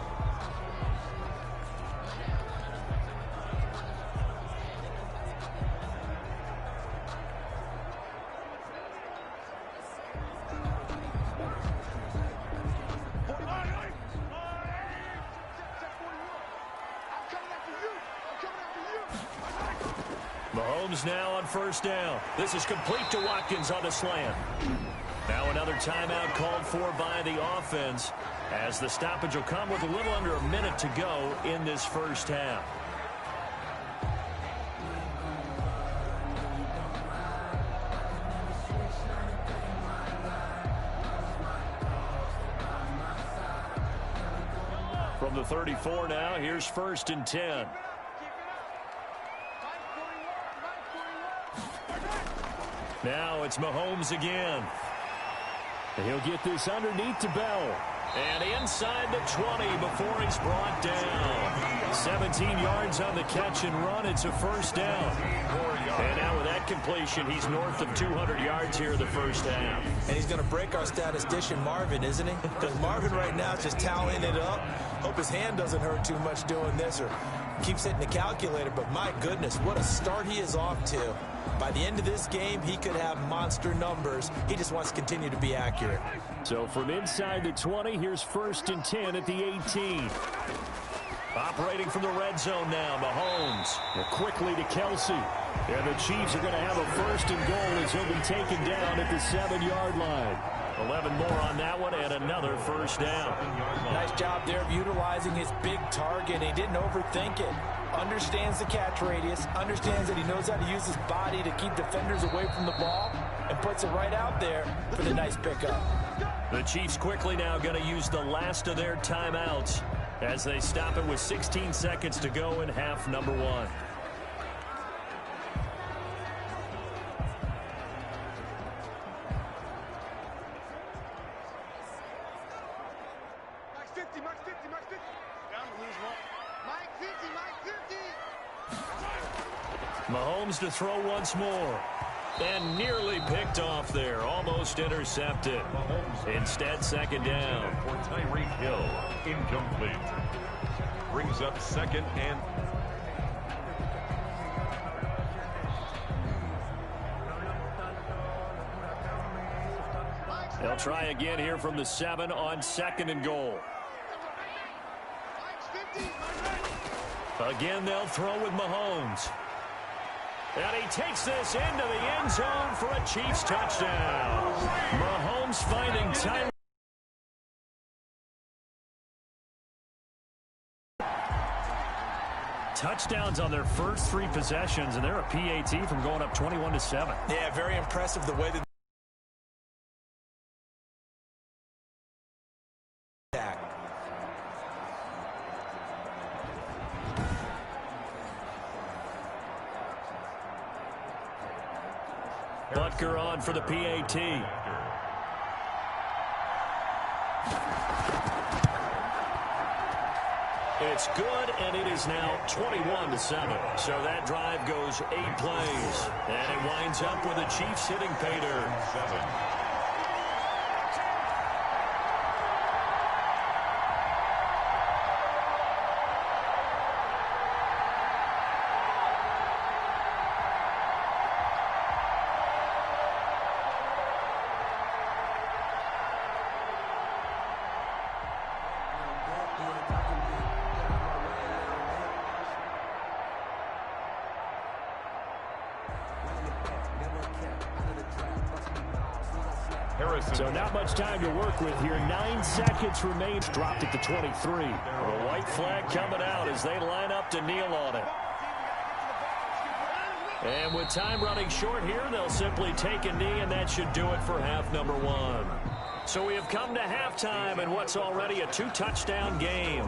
Mahomes now on first down. This is complete to Watkins on the slant. Now another timeout called for by the offense as the stoppage will come with a little under a minute to go in this first half. From the 34 now, here's 1st and 10. Now it's Mahomes again. And he'll get this underneath to Bell. And inside the 20 before he's brought down. 17 yards on the catch and run. It's a first down. And now with that completion, he's north of 200 yards here in the first half. And he's going to break our statistician Marvin, isn't he? Because Marvin right now is just toweling it up. Hope his hand doesn't hurt too much doing this, or keeps hitting the calculator, but my goodness, what a start he is off to. By the end of this game, he could have monster numbers. He just wants to continue to be accurate. So from inside the 20, here's 1st and 10 at the 18. Operating from the red zone now, Mahomes. Quickly to Kelsey. And the Chiefs are going to have a 1st and goal as he'll be taken down at the 7-yard line. 11 more on that one and another 1st down. Nice job there of utilizing his big target. He didn't overthink it. Understands the catch radius, understands that he knows how to use his body to keep defenders away from the ball, and puts it right out there for the nice pickup. The Chiefs quickly now going to use the last of their timeouts as they stop it with 16 seconds to go in half number 1. Mahomes to throw once more. And nearly picked off there. Almost intercepted. Instead, 2nd down. For Tyreek Hill, incomplete. Brings up 2nd and... They'll try again here from the 7 on 2nd and goal. Again, they'll throw with Mahomes. And he takes this into the end zone for a Chiefs touchdown. Mahomes finding time. Touchdowns on their first 3 possessions, and they're a PAT from going up 21-7. Yeah, very impressive the way that Butker on for the PAT. It's good, and it is now 21-7. So that drive goes 8 plays, and it winds up with the Chiefs hitting pay dirt. So not much time to work with here. 9 seconds remain. Dropped at the 23. The white flag coming out as they line up to kneel on it. And with time running short here, they'll simply take a knee, and that should do it for half number 1. So we have come to halftime in what's already a 2-touchdown game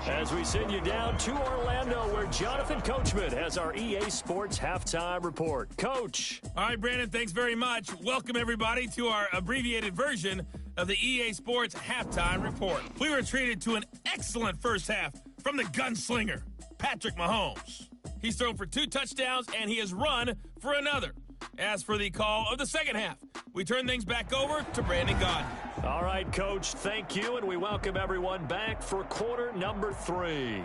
as we send you down to Orlando, where Jonathan Coachman has our EA Sports Halftime Report. Coach. All right, Brandon, thanks very much. Welcome, everybody, to our abbreviated version of the EA Sports Halftime Report. We were treated to an excellent first half from the gunslinger, Patrick Mahomes. He's thrown for 2 touchdowns, and he has run for another. As for the call of the second half, we turn things back over to Brandon Gaudin. All right, Coach, thank you, and we welcome everyone back for quarter number 3.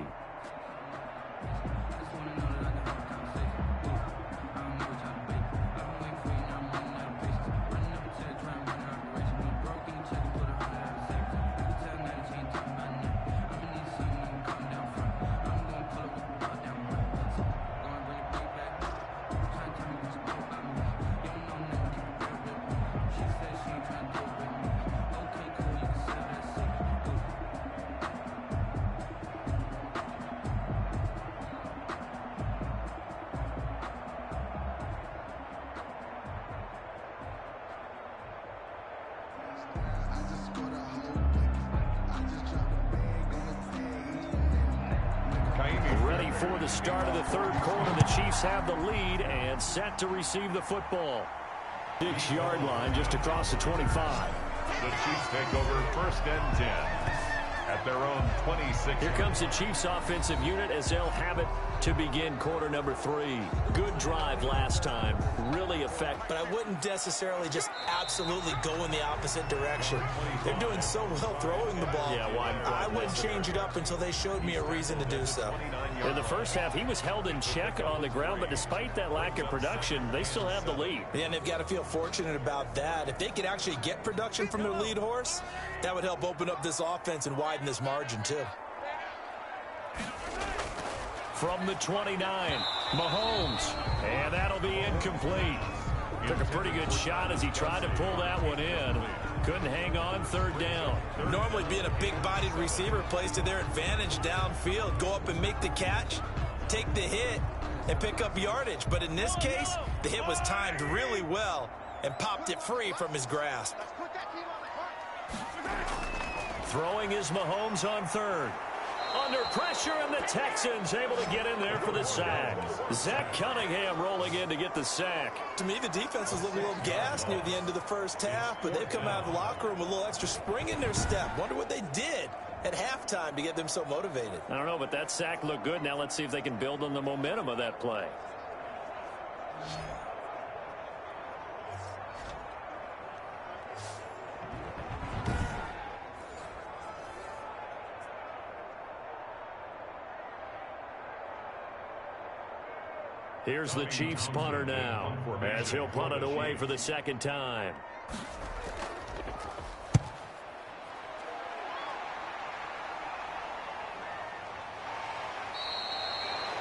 Ready for the start of the third quarter. The Chiefs have the lead and set to receive the football. 6-yard line just across the 25. The Chiefs take over 1st and 10. at their own 26. Here comes the Chiefs offensive unit as they'll have it to begin quarter number 3. Good drive last time. Really effective. But I wouldn't necessarily just absolutely go in the opposite direction. They're doing so well throwing the ball. Yeah, why I wouldn't change it up until they showed me a reason to do so. In the first half, he was held in check on the ground, but despite that lack of production, they still have the lead. Yeah, and they've got to feel fortunate about that. If they could actually get production from their lead horse, that would help open up this offense and widen this margin too. From the 29, Mahomes, and that'll be incomplete. Took a pretty good shot as he tried to pull that one in. Couldn't hang on, third down. Normally being a big-bodied receiver plays to their advantage downfield. Go up and make the catch, take the hit, and pick up yardage. But in this case, the hit was timed really well and popped it free from his grasp. Throwing is Mahomes on third. Under pressure, and the Texans able to get in there for the sack. Zach Cunningham rolling in to get the sack. To me, the defense was looking a little gassed near the end of the first half, but they've come out of the locker room with a little extra spring in their step. Wonder what they did at halftime to get them so motivated. I don't know, but that sack looked good. Now let's see if they can build on the momentum of that play. Here's the Chiefs punter now, as he'll punt it away for the second time.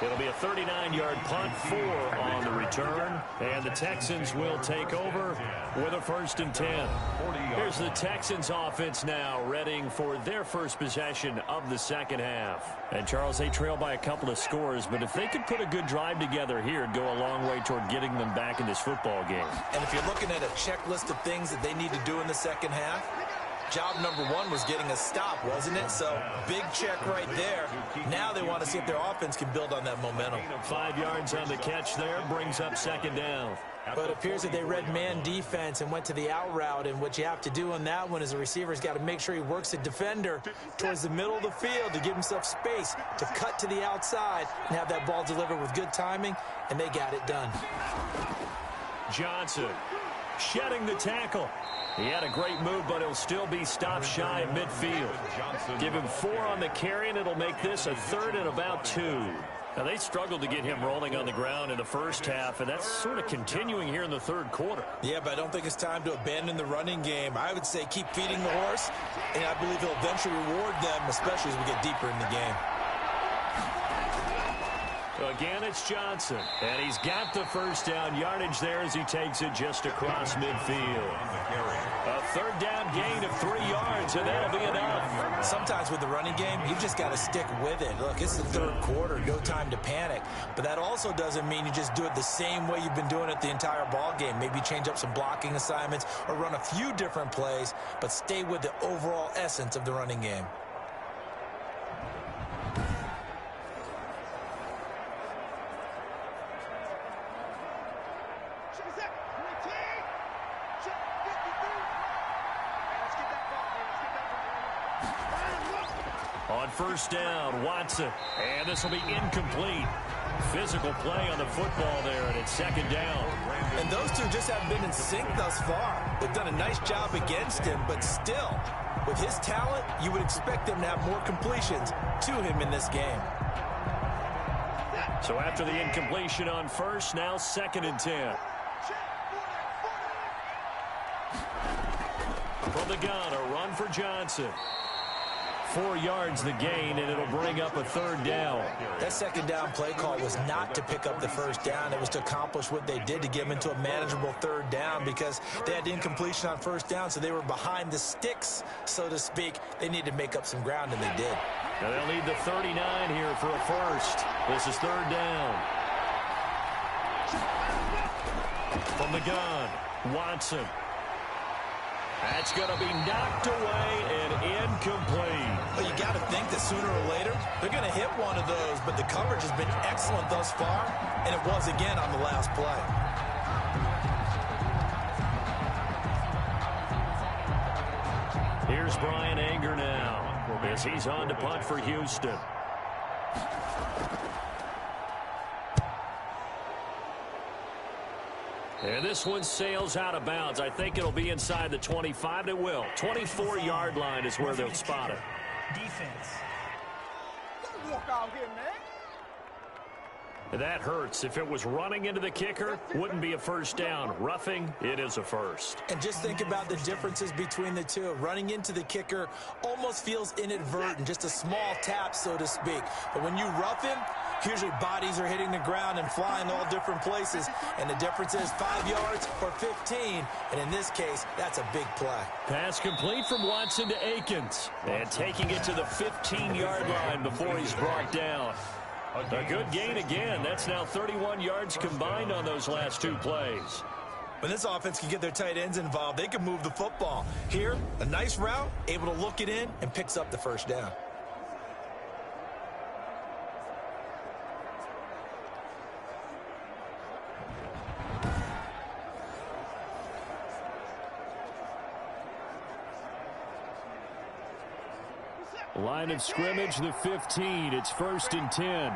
It'll be a 39-yard punt, 4 on the return, and the Texans will take over with a 1st and 10. Here's the Texans offense now, readying for their first possession of the second half. And Charles, they trail by a couple of scores, but if they could put a good drive together here, it'd go a long way toward getting them back in this football game. And if you're looking at a checklist of things that they need to do in the second half, job number 1 was getting a stop, wasn't it? So, big check right there. Now they want to see if their offense can build on that momentum. 5 yards on the catch there, brings up second down. But it appears that they read man defense and went to the out route, and what you have to do on that one is the receiver's got to make sure he works the defender towards the middle of the field to give himself space to cut to the outside and have that ball delivered with good timing, and they got it done. Johnson shedding the tackle. He had a great move, but he'll still be stopped shy of midfield. Give him 4 on the carry, and it'll make this a 3rd and about 2. Now, they struggled to get him rolling on the ground in the first half, and that's sort of continuing here in the third quarter. Yeah, but I don't think it's time to abandon the running game. I would say keep feeding the horse, and I believe he'll eventually reward them, especially as we get deeper in the game. Again, it's Johnson, and he's got the first down yardage there as he takes it just across midfield. A 3rd down gain of 3 yards, and that'll be enough. Sometimes with the running game, you've just got to stick with it. Look, it's the third quarter, no time to panic. But that also doesn't mean you just do it the same way you've been doing it the entire ball game. Maybe change up some blocking assignments or run a few different plays, but stay with the overall essence of the running game. On first down, Watson, and this will be incomplete. Physical play on the football there, and it's second down. And those two just haven't been in sync thus far. They've done a nice job against him, but still, with his talent, you would expect them to have more completions to him in this game. So after the incompletion on first, now 2nd and 10. From the gun, a run for Johnson. 4 yards the gain, and it'll bring up a 3rd down. That second down play call was not to pick up the first down. It was to accomplish what they did to get them into a manageable 3rd down because they had incompletion on first down, so they were behind the sticks, so to speak. They needed to make up some ground, and they did. Now they'll need the 39 here for a first. This is 3rd down. From the gun, Watson. That's going to be knocked away and incomplete. Well, you got to think that sooner or later, they're going to hit one of those, but the coverage has been excellent thus far, and it was again on the last play. Here's Brian Anger now. as he's on to punt for Houston. And this one sails out of bounds. I think it'll be inside the 25. It will. 24-yard line is where they'll spot it. Defense. Don't walk out here, man. That hurts. If it was running into the kicker, wouldn't be a first down. Roughing, it is a first. And just think about the differences between the two. Running into the kicker almost feels inadvertent, just a small tap, so to speak. But when you rough him, usually bodies are hitting the ground and flying all different places. And the difference is 5 yards or 15. And in this case, that's a big play. Pass complete from Watson to Akins. And taking it to the 15-yard line before he's brought down. A good gain again. That's now 31 yards combined on those last two plays. When this offense can get their tight ends involved, they can move the football. Here, a nice route, able to look it in, and picks up the first down. Line of scrimmage, the 15. It's 1st and 10.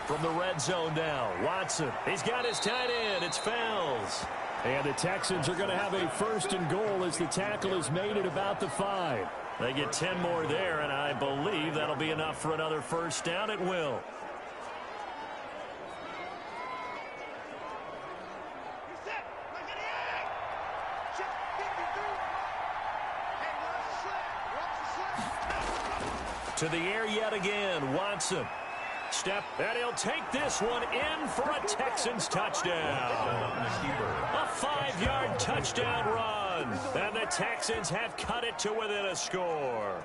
From the red zone now, Watson. He's got his tight end. It's Fells. And the Texans are going to have a 1st and goal as the tackle is made at about the 5. They get 10 more there, and I believe that'll be enough for another first down. It will. To the air yet again, Watson. Step, and he'll take this one in for a Texans touchdown. A 5-yard touchdown run. And the Texans have cut it to within a score.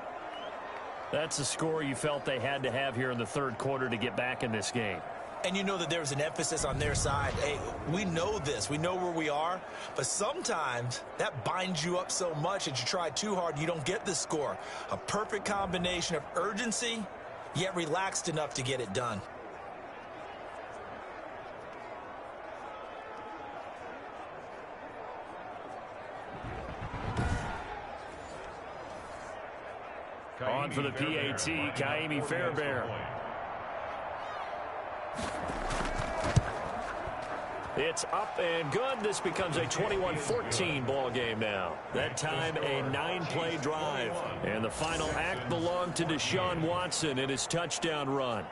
That's a score you felt they had to have here in the third quarter to get back in this game. And you know that there's an emphasis on their side. Hey, we know this. We know where we are. But sometimes that binds you up so much that you try too hard, you don't get the score. A perfect combination of urgency, yet relaxed enough to get it done. On for the PAT, Kaimi Fairbairn. It's up and good. This becomes a 21-14 ball game now. That time a 9-play drive. And the final act belonged to Deshaun Watson in his touchdown run.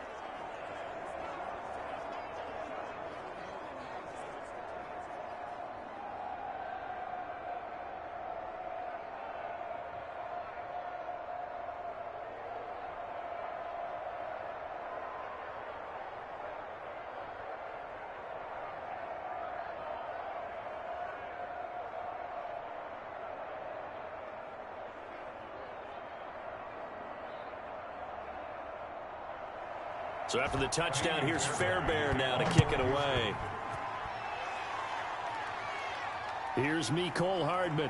So after the touchdown, here's Fairbairn now to kick it away. Here's Mecole Hardman.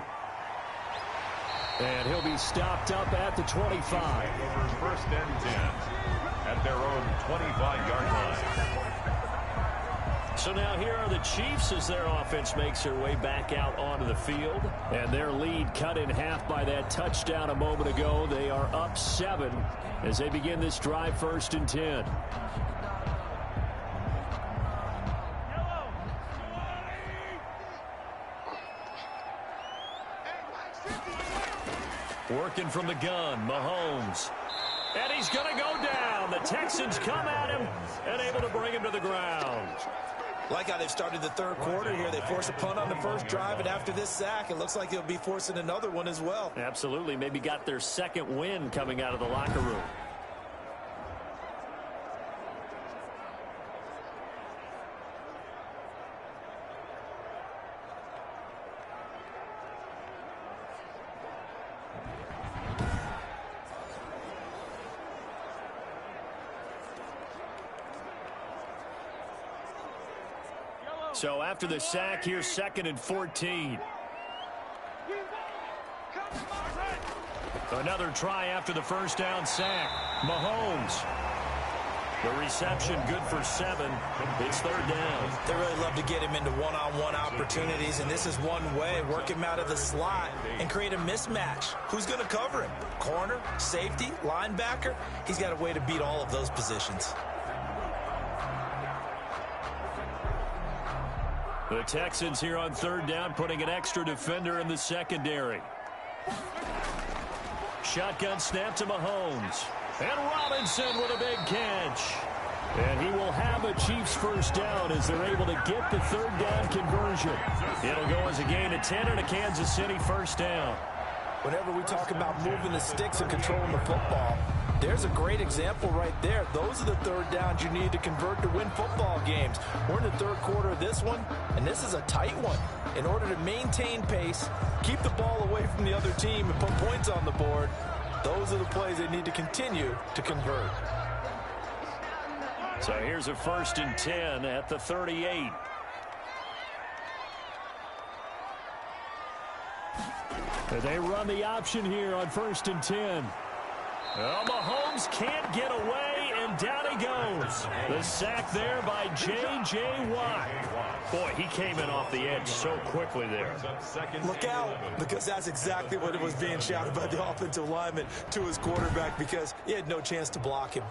And he'll be stopped up at the 25. Over 1st and 10 at their own 25-yard line. So now here are the Chiefs as their offense makes their way back out onto the field. And their lead cut in half by that touchdown a moment ago. They are up 7 as they begin this drive 1st and 10. Working from the gun, Mahomes. And he's going to go down. The Texans come at him and able to bring him to the ground. Like how they've started the third quarter here. They force a punt on the first drive, and after this sack, it looks like they'll be forcing another one as well. Absolutely. Maybe got their second win coming out of the locker room. So after the sack, here's 2nd and 14. Another try after the first down sack. Mahomes. The reception good for 7. It's third down. They really love to get him into one-on-one opportunities, and this is one way. Work him out of the slot and create a mismatch. Who's going to cover him? Corner, safety, linebacker? He's got a way to beat all of those positions. The Texans here on third down, putting an extra defender in the secondary. Shotgun snap to Mahomes. And Robinson with a big catch. And he will have a Chiefs first down as they're able to get the third down conversion. It'll go as a gain of 10 and a Kansas City first down. Whenever we talk about moving the sticks and controlling the football, there's a great example right there. Those are the third downs you need to convert to win football games. We're in the third quarter of this one, and this is a tight one. In order to maintain pace, keep the ball away from the other team, and put points on the board, those are the plays they need to continue to convert. So here's a 1st and 10 at the 38. They run the option here on 1st and 10. Well, Mahomes can't get away, and down he goes. The sack there by J.J. Watt. Boy, he came in off the edge so quickly there. Look out, because that's exactly what it was being shouted by the offensive lineman to his quarterback, because he had no chance to block him.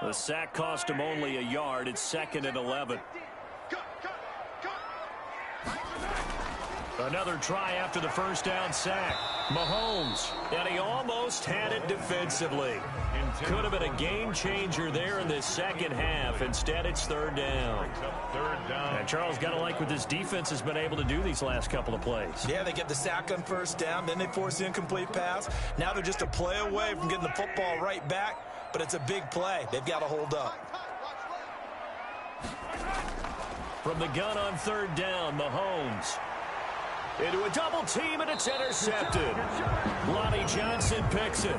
The sack cost him only a yard. It's 2nd and 11. Another try after the first down sack. Mahomes, and he almost had it defensively. Could have been a game changer there in this second half. Instead, it's third down. And Charles, got to like what this defense has been able to do these last couple of plays. Yeah, they get the sack on first down, then they force the incomplete pass. Now they're just a play away from getting the football right back, but it's a big play. They've got to hold up. From the gun on third down, Mahomes. Into a double team, and it's intercepted. Lonnie Johnson picks it.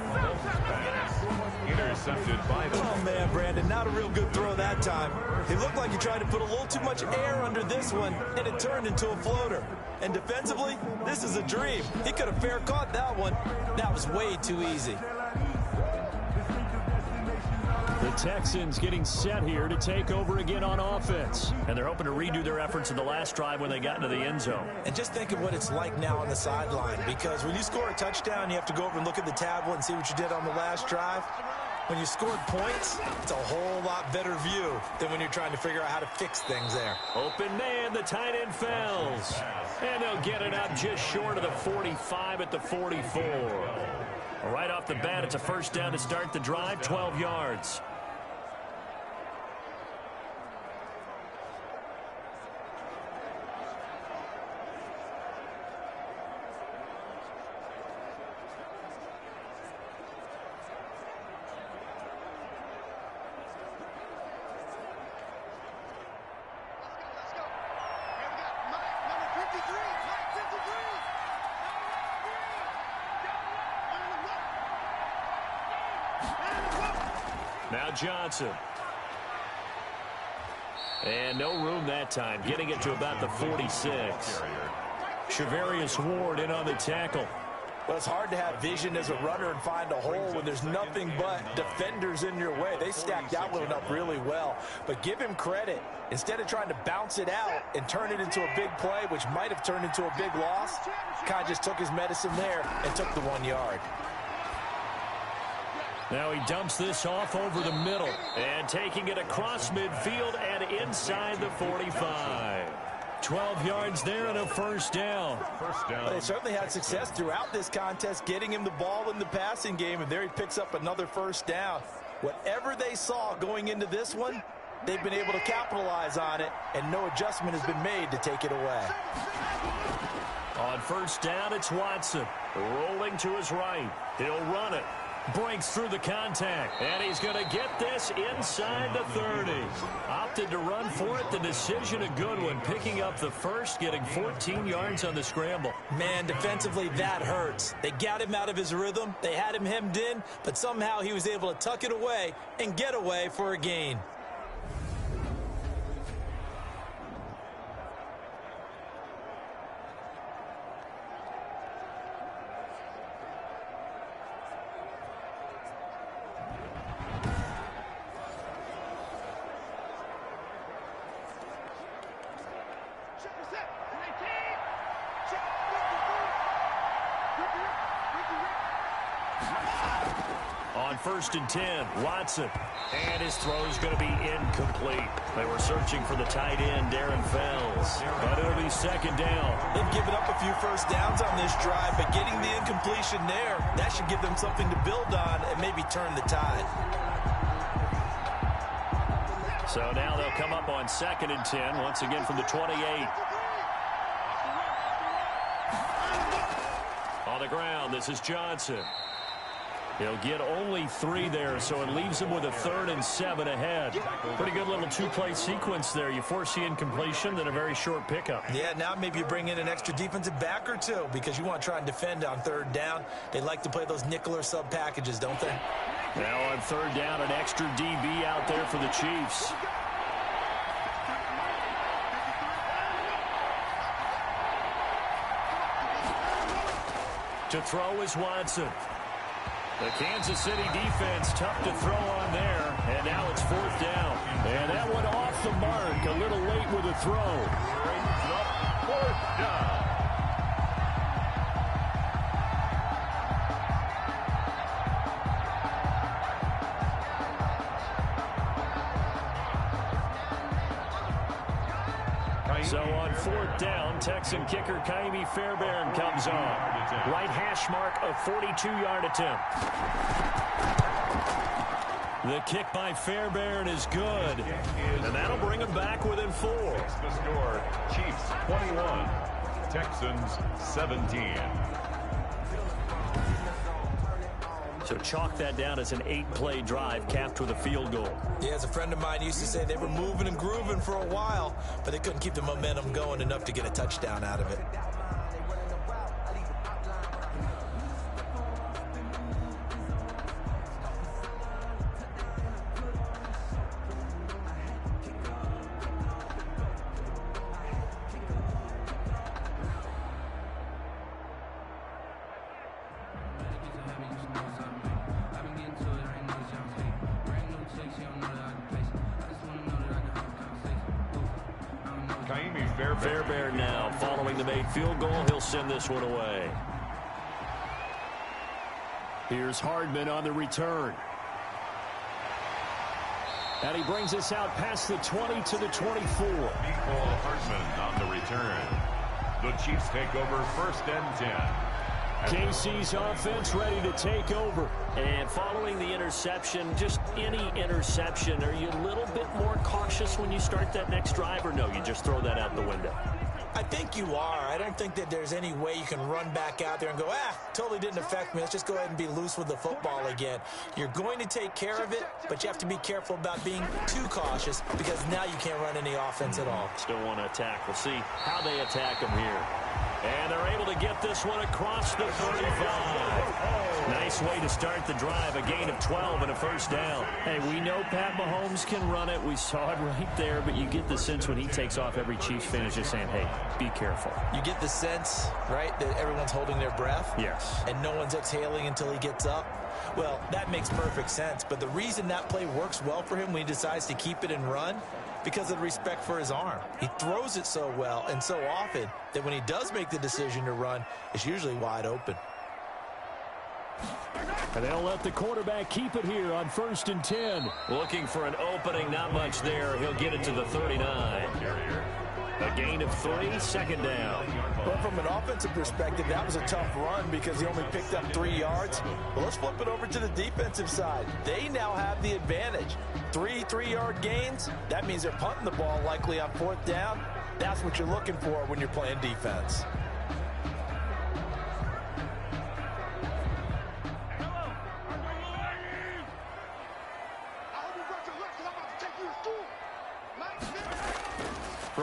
Intercepted by the... Oh, man, Brandon, not a real good throw that time. It looked like he tried to put a little too much air under this one, and it turned into a floater. And defensively, this is a dream. He could have fair caught that one. That was way too easy. The Texans getting set here to take over again on offense. And they're hoping to redo their efforts in the last drive when they got into the end zone. And just think of what it's like now on the sideline, because when you score a touchdown, you have to go over and look at the tablet and see what you did on the last drive. When you scored points, it's a whole lot better view than when you're trying to figure out how to fix things there. Open man, the tight end fells. And they'll get it up just short of the 45 at the 44. Right off the bat, it's a first down to start the drive, 12 yards. Now Johnson. And no room that time, getting it to about the 46. Shavarius Ward in on the tackle. Well, it's hard to have vision as a runner and find a hole when there's nothing but defenders in your way. They stacked that one up really well. But give him credit. Instead of trying to bounce it out and turn it into a big play, which might have turned into a big loss, kind of just took his medicine there and took the 1 yard. Now he dumps this off over the middle and taking it across midfield and inside the 45. 12 yards there and a first down. Well, they certainly had success throughout this contest getting him the ball in the passing game, and there he picks up another first down. Whatever they saw going into this one, they've been able to capitalize on it, and no adjustment has been made to take it away. On first down, it's Watson rolling to his right. He'll run it. breaks through the contact, and he's going to get this inside the 30. Opted to run for it. The decision a good one, picking up the first, getting 14 yards on the scramble. Man, defensively, that hurts. They got him out of his rhythm. They had him hemmed in, but somehow he was able to tuck it away and get away for a gain. On 1st and 10, Watson. And his throw is going to be incomplete. They were searching for the tight end, Darren Fells. But it'll be 2nd down. They've given up a few first downs on this drive, but getting the incompletion there, that should give them something to build on and maybe turn the tide. So now they'll come up on 2nd and 10, once again from the 28. On the ground, this is Johnson. He'll get only 3 there, so it leaves him with a 3rd and 7 ahead. Pretty good little 2-play sequence there. You force the incompletion, then a very short pickup. Yeah, now maybe you bring in an extra defensive back or two because you want to try and defend on 3rd down. They like to play those nickel or sub packages, don't they? Now on 3rd down, an extra DB out there for the Chiefs. To throw is Watson. The Kansas City defense tough to throw on there, and now it's 4th down. And that one off the mark, a little late with a throw. Brings up 4th down. So on 4th down, Texan kicker Kaimi Fairbairn comes on. Right hash mark, a 42-yard attempt. The kick by Fairbairn is good, and that'll bring him back within 4. The score, Chiefs 21, Texans 17. So chalk that down as an 8-play drive capped with a field goal. Yeah, as a friend of mine used to say, they were moving and grooving for a while, but they couldn't keep the momentum going enough to get a touchdown out of it. Fairbairn now following the made field goal. He'll send this one away. Here's Hardman on the return. And he brings us out past the 20 to the 24. Nicole Hardman on the return. The Chiefs take over 1st and 10. KC's offense ready to take over. And following the interception, just any interception, are you a little bit more cautious when you start that next drive, or no, you just throw that out the window? I think you are. I don't think that there's any way you can run back out there and go, totally didn't affect me. Let's just go ahead and be loose with the football again. You're going to take care of it, but you have to be careful about being too cautious because now you can't run any offense at all. Still want to attack. We'll see how they attack him here. And they're able to get this one across the 35. Nice way to start the drive. A gain of 12 and a 1st down. Hey, we know Pat Mahomes can run it. We saw it right there, but you get the sense when he takes off, every Chiefs fan is just saying, hey, be careful. You get the sense, right, that everyone's holding their breath? Yes. And no one's exhaling until he gets up? Well, that makes perfect sense. But the reason that play works well for him when he decides to keep it and run, because of the respect for his arm. He throws it so well and so often that when he does make the decision to run, it's usually wide open. And they'll let the quarterback keep it here on 1st and 10. Looking for an opening, not much there. He'll get it to the 39. A gain of 3, 2nd down. But from an offensive perspective, that was a tough run because he only picked up 3 yards. Well, let's flip it over to the defensive side. They now have the advantage. 3 3-yard gains. That means they're punting the ball likely on 4th down. That's what you're looking for when you're playing defense.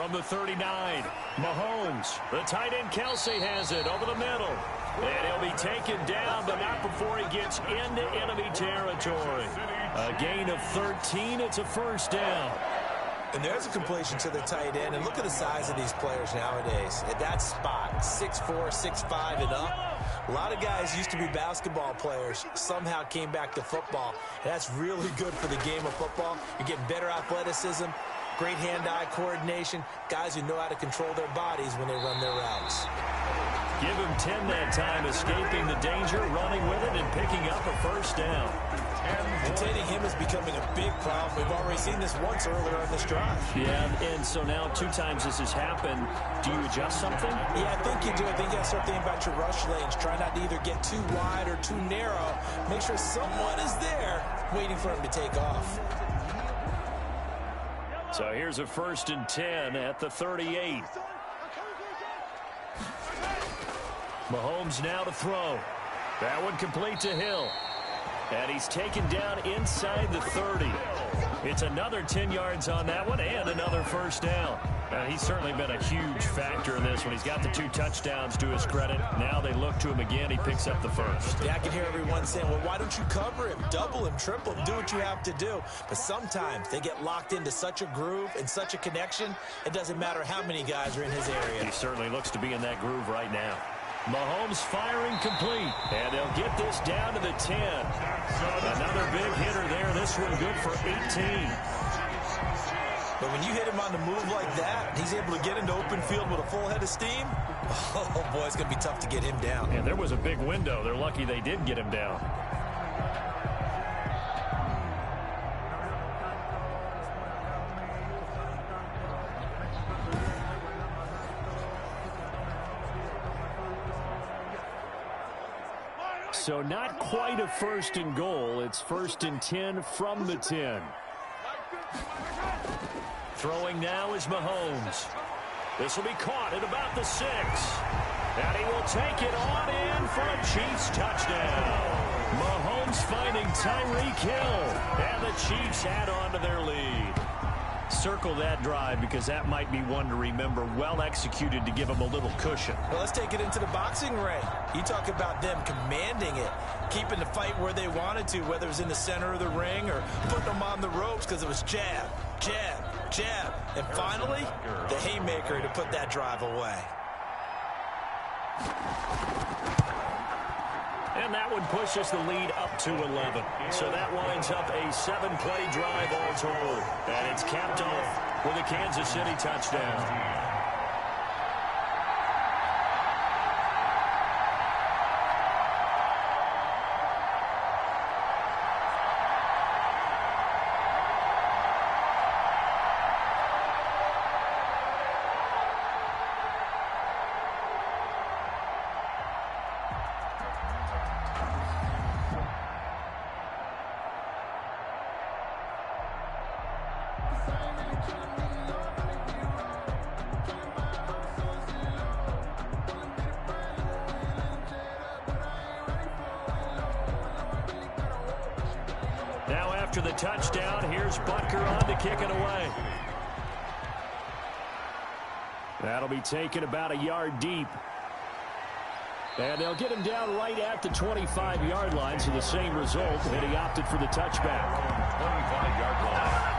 From the 39, Mahomes. The tight end Kelsey has it over the middle. And he'll be taken down, but not before he gets into enemy territory. A gain of 13. It's a first down. And there's a completion to the tight end. And look at the size of these players nowadays. At that spot, 6'4", 6'5", and up. A lot of guys used to be basketball players, somehow came back to football. And that's really good for the game of football. You're getting better athleticism, great hand-eye coordination, guys who know how to control their bodies when they run their routes. Give him 10 that time, escaping the danger, running with it, and picking up a first down. Containing him is becoming a big problem. We've already seen this once earlier on this drive. Yeah, and so now 2 times this has happened. Do you adjust something? Yeah, I think you do. I think you got to start thinking about your rush lanes. Try not to either get too wide or too narrow. Make sure someone is there waiting for him to take off. So here's a 1st and 10 at the 38. Mahomes now to throw. That one complete to Hill. And he's taken down inside the 30. It's another 10 yards on that one and another first down. He's certainly been a huge factor in this one. He's got the 2 touchdowns to his credit. Now they look to him again. He picks up the first. Yeah, I can hear everyone saying, well, why don't you cover him, double him, triple him, do what you have to do. But sometimes they get locked into such a groove and such a connection, it doesn't matter how many guys are in his area. He certainly looks to be in that groove right now. Mahomes firing complete, and they'll get this down to the 10. Another big hitter there. This one good for 18. But when you hit him on the move like that, he's able to get into open field with a full head of steam. Oh, boy, it's going to be tough to get him down. And there was a big window. They're lucky they did get him down. So not quite a 1st and goal. It's 1st and 10 from the 10. Throwing now is Mahomes. This will be caught at about the 6. And he will take it on in for a Chiefs touchdown. Mahomes finding Tyreek Hill. And the Chiefs add on to their lead. Circle that drive because that might be one to remember. Well executed to give them a little cushion. Well, let's take it into the boxing ring. You talk about them commanding it, keeping the fight where they wanted to, whether it was in the center of the ring or putting them on the ropes because it was jab, jab, jab. And finally, the haymaker to put that drive away. And that one pushes the lead up to 11. So that winds up a 7-play drive all told. And it's capped off with a Kansas City touchdown. Now after the touchdown, here's Butker on to kick it away. That'll be taken about a yard deep. And they'll get him down right at the 25-yard line, so the same result, and he opted for the touchback. 25-yard line.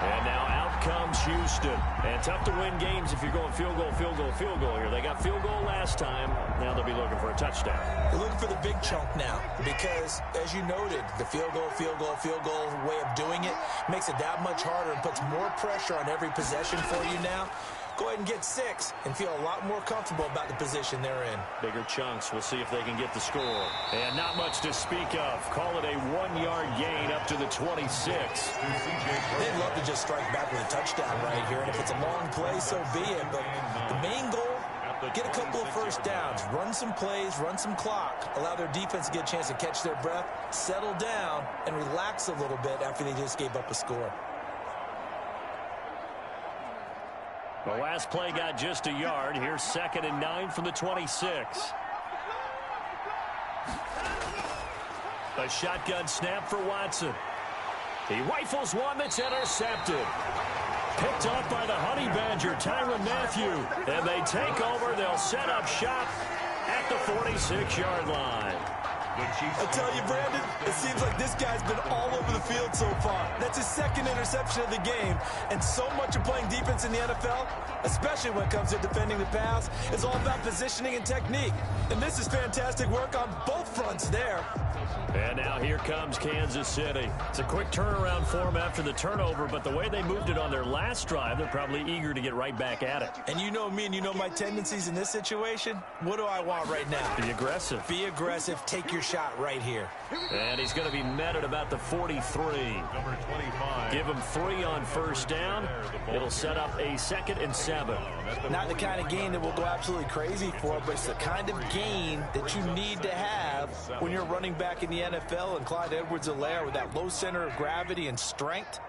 And now out comes Houston. And tough to win games if you're going field goal, field goal, field goal here. They got field goal last time. Now they'll be looking for a touchdown. They're looking for the big chunk now because, as you noted, the field goal way of doing it makes it that much harder and puts more pressure on every possession for you now. Go ahead and get 6 and feel a lot more comfortable about the position they're in. Bigger chunks. We'll see if they can get the score. And not much to speak of. Call it a 1-yard gain up to the 26. They'd love to just strike back with a touchdown right here. And if it's a long play, so be it. But the main goal, get a couple of first downs. Run some plays, run some clock. Allow their defense to get a chance to catch their breath, settle down, and relax a little bit after they just gave up a score. The last play got just a yard. Here's 2nd and 9 from the 26. A shotgun snap for Watson. He rifles one that's intercepted. Picked up by the Honey Badger, Tyrann Mathieu. And they take over. They'll set up shop at the 46-yard line. I tell you, Brandon, it seems like this guy's been all over the field so far. That's his second interception of the game. And so much of playing defense in the NFL, especially when it comes to defending the pass, is all about positioning and technique. And this is fantastic work on both fronts there. And now here comes Kansas City. It's a quick turnaround for them after the turnover, but the way they moved it on their last drive, they're probably eager to get right back at it. And you know me and you know my tendencies in this situation. What do I want right now? Be aggressive. Be aggressive. Take your shot right here. And he's going to be met at about the 43. Number 25. Give him 3 on first down. It'll set up a 2nd and 7. Not the kind of gain that we'll go absolutely crazy for, but it's the kind of gain that you need to have when you're running back in the NFL. And Clyde Edwards-Helaire with that low center of gravity and strength,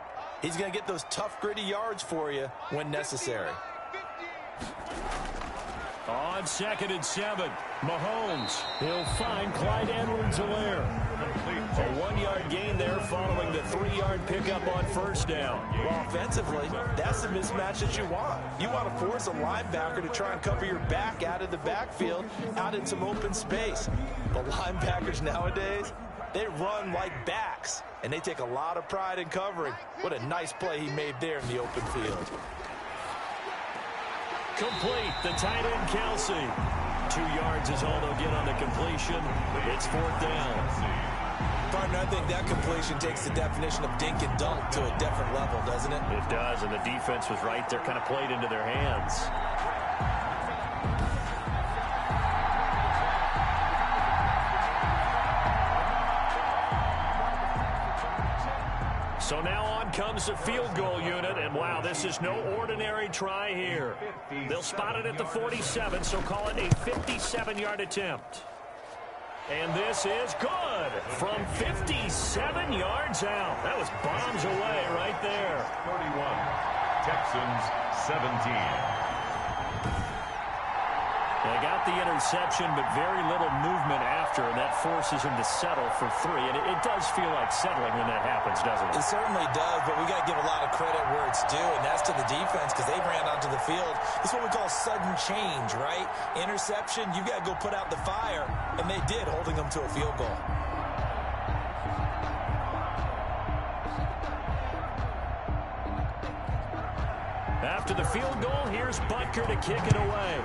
he's going to get those tough, gritty yards for you when necessary. On 2nd and 7, Mahomes. He'll find Clyde Edwards-Helaire. A 1-yard gain there following the 3-yard pickup on first down. Well, offensively, that's the mismatch that you want. You want to force a linebacker to try and cover your back out of the backfield, out in some open space. But linebackers nowadays, they run like backs, and they take a lot of pride in covering. What a nice play he made there in the open field. Complete, the tight end Kelsey. 2 yards is all they'll get on the completion. It's 4th down. Partner, I think that completion takes the definition of dink and dunk to a different level, doesn't it? It does, and the defense was right there, kind of played into their hands. So now on comes the field goal unit, and wow, this is no ordinary try here. They'll spot it at the 47, so call it a 57-yard attempt. And this is good from 57 yards out. That was bombs away right there. 31. Texans 17. They got the interception, but very little movement after, and that forces him to settle for 3. And it does feel like settling when that happens, doesn't it? It certainly does, but we got to give a lot of credit where it's due, and that's to the defense because they ran onto the field. It's what we call sudden change, right? Interception, you got to go put out the fire, and they did, holding them to a field goal. After the field goal, here's Butker to kick it away.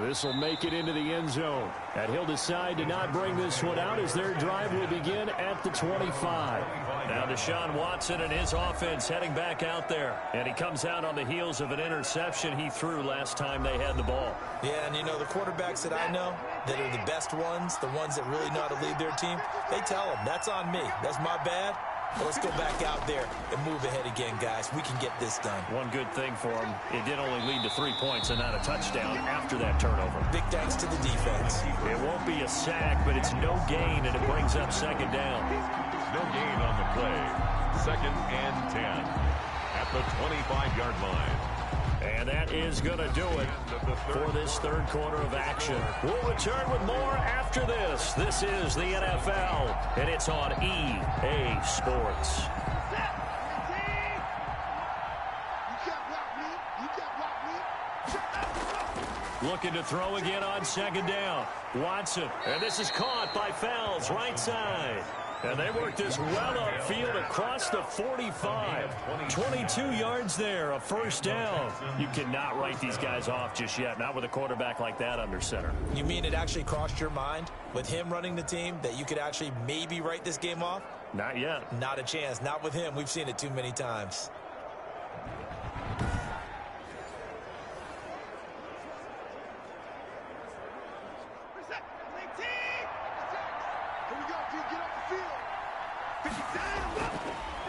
This will make it into the end zone. And he'll decide to not bring this one out as their drive will begin at the 25. Now Deshaun Watson and his offense heading back out there. And he comes out on the heels of an interception he threw last time they had the ball. Yeah, and you know, the quarterbacks that I know that are the best ones, the ones that really know how to lead their team, they tell them, that's on me. That's my bad. Well, let's go back out there and move ahead again, guys. We can get this done. One good thing for him, it did only lead to 3 points and not a touchdown after that turnover. Big thanks to the defense. It won't be a sack, but it's no gain, and it brings up 2nd down. No gain on the play. 2nd and 10 at the 25-yard line. And that is going to do it for this 3rd quarter of action. We'll return with more after this. This is the NFL, and it's on EA Sports. Looking to throw again on 2nd down. Watson, and this is caught by Fells, right side. And they work this well upfield across the 45. 22 yards there, a 1st down. You cannot write these guys off just yet, not with a quarterback like that under center. You mean it actually crossed your mind with him running the team that you could actually maybe write this game off? Not yet. Not a chance. Not with him. We've seen it too many times.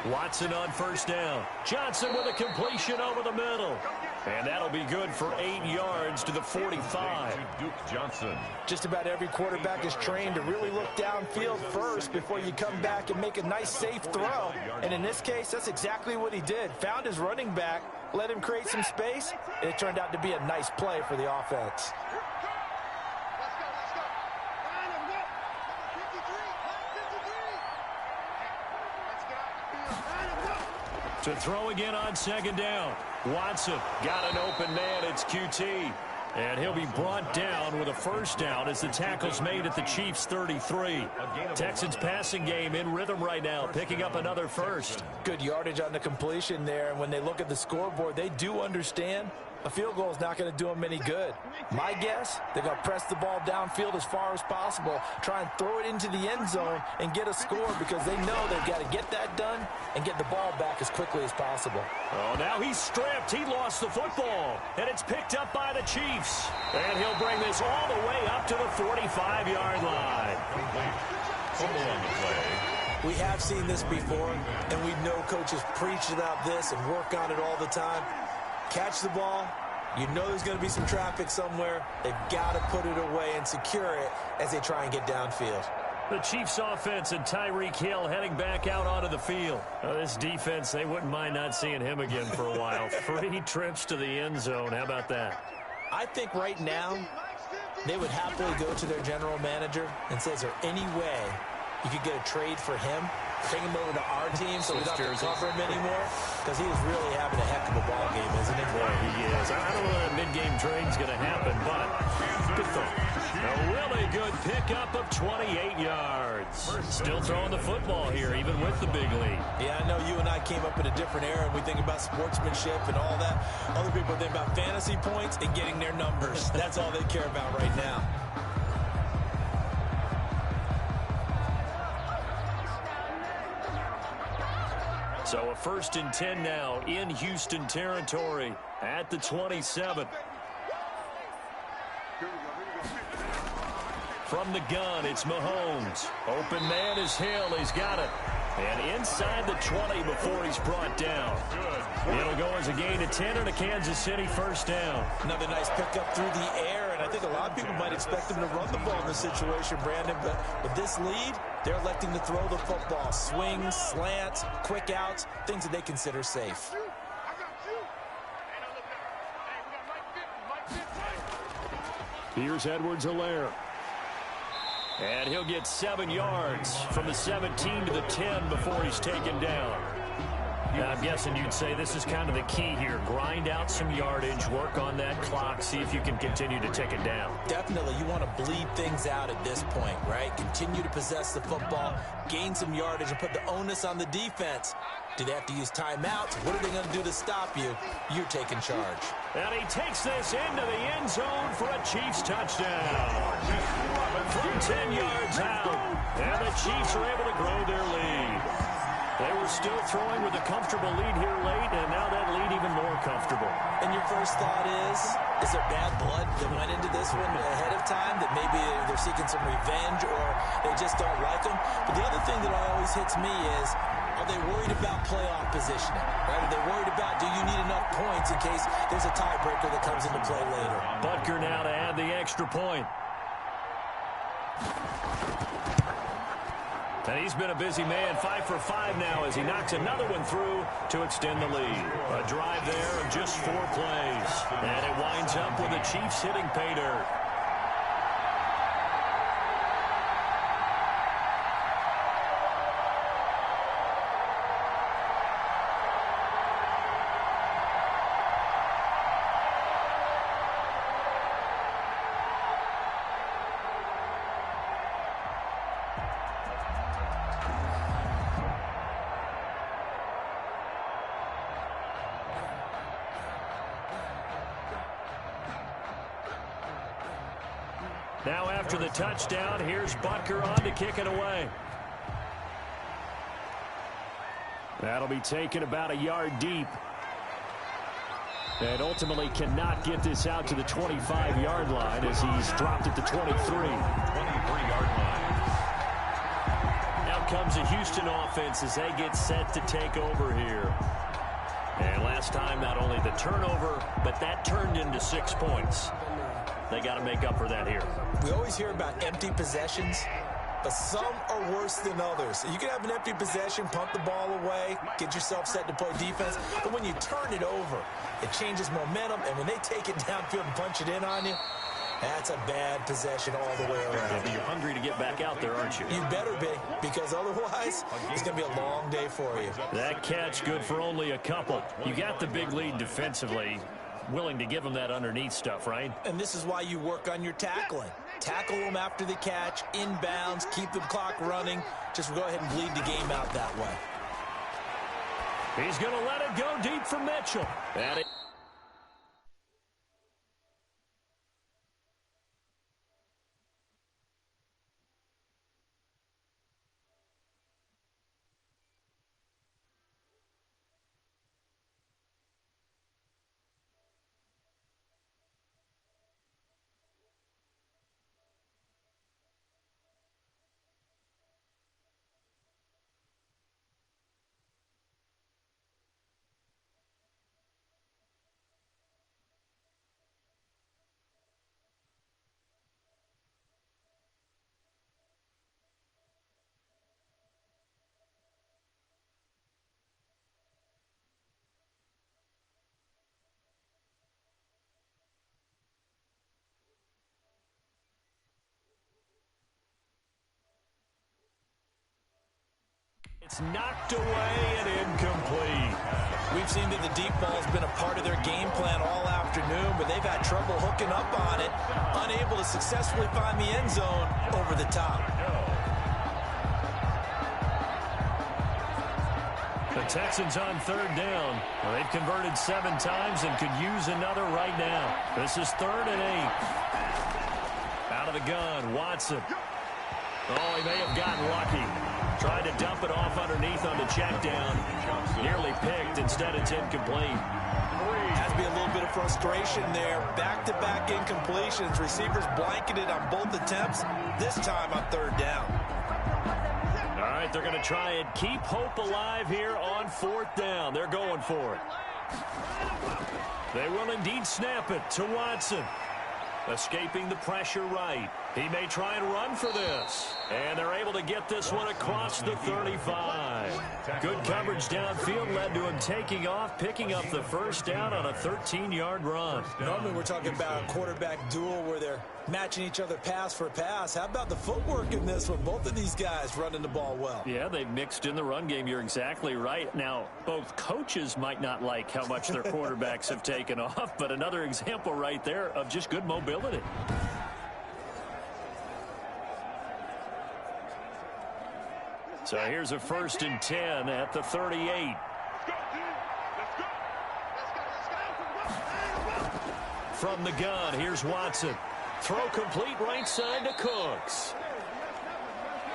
Watson on 1st down. Johnson with a completion over the middle. And that'll be good for 8 yards to the 45. Duke Johnson. Just about every quarterback is trained to really look downfield first before you come back and make a nice, safe throw. And in this case, that's exactly what he did. Found his running back, let him create some space, and it turned out to be a nice play for the offense. To throw again on second down. Watson got an open man. It's QT. And he'll be brought down with a first down as the tackle's made at the Chiefs' 33. Texans passing game in rhythm right now, picking up another first. Good yardage on the completion there, and when they look at the scoreboard, they do understand a field goal is not going to do them any good. My guess, they're going to press the ball downfield as far as possible, try and throw it into the end zone and get a score because they know they've got to get that done and get the ball back as quickly as possible. Oh, now he's stripped. He lost the football, and it's picked up by the Chiefs. And he'll bring this all the way up to the 45-yard line. Fumble on the play. We have seen this before, and we know coaches preach about this and work on it all the time. Catch the ball. You know there's going to be some traffic somewhere. They've got to put it away and secure it as they try and get downfield. The Chiefs offense and Tyreek Hill heading back out onto the field. This defense, they wouldn't mind not seeing him again for a while. 3 trips to the end zone. How about that? I think right now they would happily go to their general manager and say, is there any way you could get a trade for him? Take him over to our team so we don't have to cover him anymore? Because he is really having a heck of a ball game, isn't he? Boy, he is. I don't know when that mid-game trade's going to happen, but good thought. A really good pickup of 28 yards. Still throwing the football here, even with the big lead. Yeah, I know you and I came up in a different era, and we think about sportsmanship and all that. Other people think about fantasy points and getting their numbers. That's all they care about right now. So a 1st and 10 now in Houston territory at the 27. From the gun, it's Mahomes. Open man is Hill. He's got it. And inside the 20 before he's brought down. It'll go as a gain of 10 and a Kansas City first down. Another nice pickup through the air, and I think a lot of people might expect him to run the ball in this situation, Brandon, but with this lead, they're electing to throw the football. Swings, slants, quick outs, things that they consider safe. Here's Edwards-Helaire. And he'll get 7 yards from the 17 to the 10 before he's taken down. Now, I'm guessing you'd say this is kind of the key here. Grind out some yardage, work on that clock, see if you can continue to take it down. Definitely. You want to bleed things out at this point, right? Continue to possess the football, gain some yardage, and put the onus on the defense. Do they have to use timeouts? What are they going to do to stop you? You're taking charge. And he takes this into the end zone for a Chiefs touchdown. From 10 yards out. And the Chiefs are able to grow their lead. They were still throwing with a comfortable lead here late, and now that lead even more comfortable. And your first thought is there bad blood that went into this one ahead of time, that maybe they're seeking some revenge or they just don't like them? But the other thing that always hits me is, are they worried about playoff positioning? Right? Are they worried about, do you need enough points in case there's a tiebreaker that comes into play later? Butker now to add the extra point. And he's been a busy man, 5 for 5 now as he knocks another one through to extend the lead. A drive there of just 4 plays. And it winds up with the Chiefs hitting pay dirt. Now after the touchdown, here's Butker on to kick it away. That'll be taken about a yard deep. And ultimately cannot get this out to the 25-yard line as he's dropped at the 23. 23-yard line. Now comes a Houston offense as they get set to take over here. And last time, not only the turnover, but that turned into 6 points. They got to make up for that here. We always hear about empty possessions, but some are worse than others. You can have an empty possession, punt the ball away, get yourself set to play defense, but when you turn it over, it changes momentum, and when they take it downfield and punch it in on you, That's a bad possession all the way around. Yeah, but you're hungry to get back out there, aren't you? You better be, because otherwise it's going to be a long day for you. That catch good for only a couple. You got the big lead defensively. Willing to give them that underneath stuff, right? And this is why you work on your tackling. Tackle them after the catch, inbounds, keep the clock running. Just go ahead and bleed the game out that way. He's going to let it go deep for Mitchell. And it It's knocked away and incomplete. We've seen that the deep ball's been a part of their game plan all afternoon, but they've had trouble hooking up on it, unable to successfully find the end zone over the top. The Texans on third down. Well, they've converted 7 times and could use another right now. This is 3rd and 8. Out of the gun, Watson. Oh, he may have gotten lucky. Tried to dump it off underneath on the check down. Nearly picked. Instead, it's incomplete. Has to be a little bit of frustration there. Back-to-back incompletions. Receivers blanketed on both attempts. This time on 3rd down. All right, they're going to try and keep hope alive here on 4th down. They're going for it. They will indeed snap it to Watson. Escaping the pressure right. He may try and run for this. And they're able to get this one across the 35. Good coverage downfield led to him taking off, picking up the first down on a 13-yard run. Normally we're talking about a quarterback duel where they're matching each other pass for pass. How about the footwork in this one? Both of these guys running the ball well. Yeah, they've mixed in the run game. You're exactly right. Now, both coaches might not like how much their quarterbacks have taken off, but another example right there of just good mobility. So here's a 1st and 10 at the 38. From the gun, here's Watson. Throw complete right side to Cooks.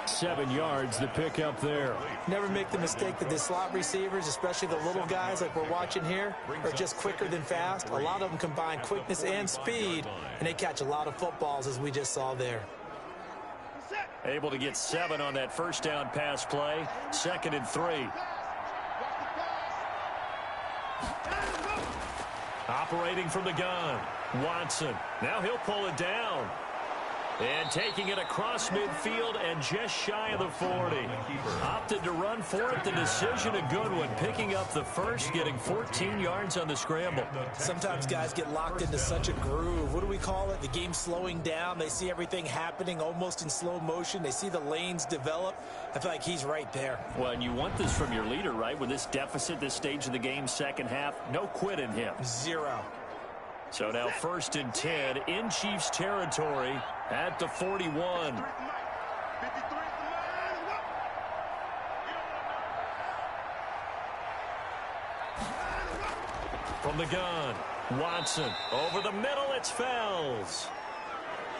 7 yards, the pickup there. Never make the mistake that the slot receivers, especially the little guys like we're watching here, are just quicker than fast. A lot of them combine quickness and speed, and they catch a lot of footballs, as we just saw there. Able to get 7 on that first down pass play. 2nd and 3. Operating from the gun. Watson. Now he'll pull it down. And taking it across midfield and just shy of the 40. Opted to run for it. The decision a good one. Picking up the first, getting 14 yards on the scramble. Sometimes guys get locked into such a groove. What do we call it? The game's slowing down. They see everything happening almost in slow motion. They see the lanes develop. I feel like he's right there. Well, and you want this from your leader, right? With this deficit, this stage of the game, second half, no quit in him. 0. So now 1st and 10 in Chiefs territory at the 41. From the gun, Watson. Over the middle, it's Fells.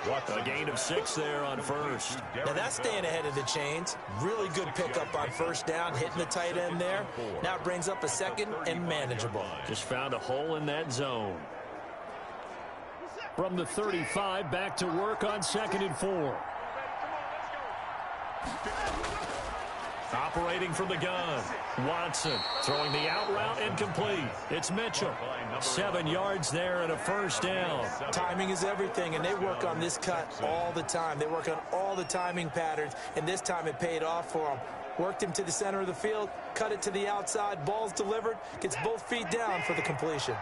A gain of 6 there on 1st. Now that's staying ahead of the chains. Really good pickup on 1st down, hitting the tight end there. Now it brings up a 2nd and manageable. Just found a hole in that zone. From the 35, back to work on 2nd and 4. Operating from the gun. Watson throwing the out route incomplete. It's Mitchell. 7 yards there and a 1st down. Timing is everything, and they work on this cut all the time. They work on all the timing patterns, and this time it paid off for them. Worked him to the center of the field, cut it to the outside, ball's delivered, gets both feet down for the completion.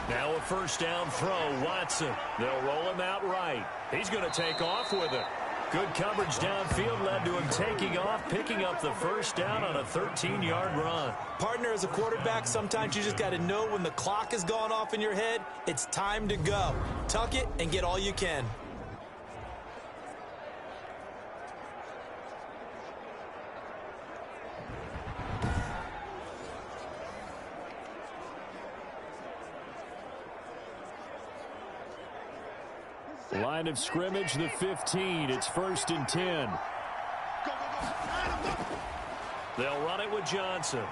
Now a first down throw, Watson. They'll roll him out right. He's going to take off with it. Good coverage downfield led to him taking off, picking up the first down on a 13-yard run. Partner, as a quarterback, sometimes you just got to know when the clock has gone off in your head, it's time to go. Tuck it and get all you can. Line of scrimmage, the 15. It's 1st and 10. They'll run it with Johnson.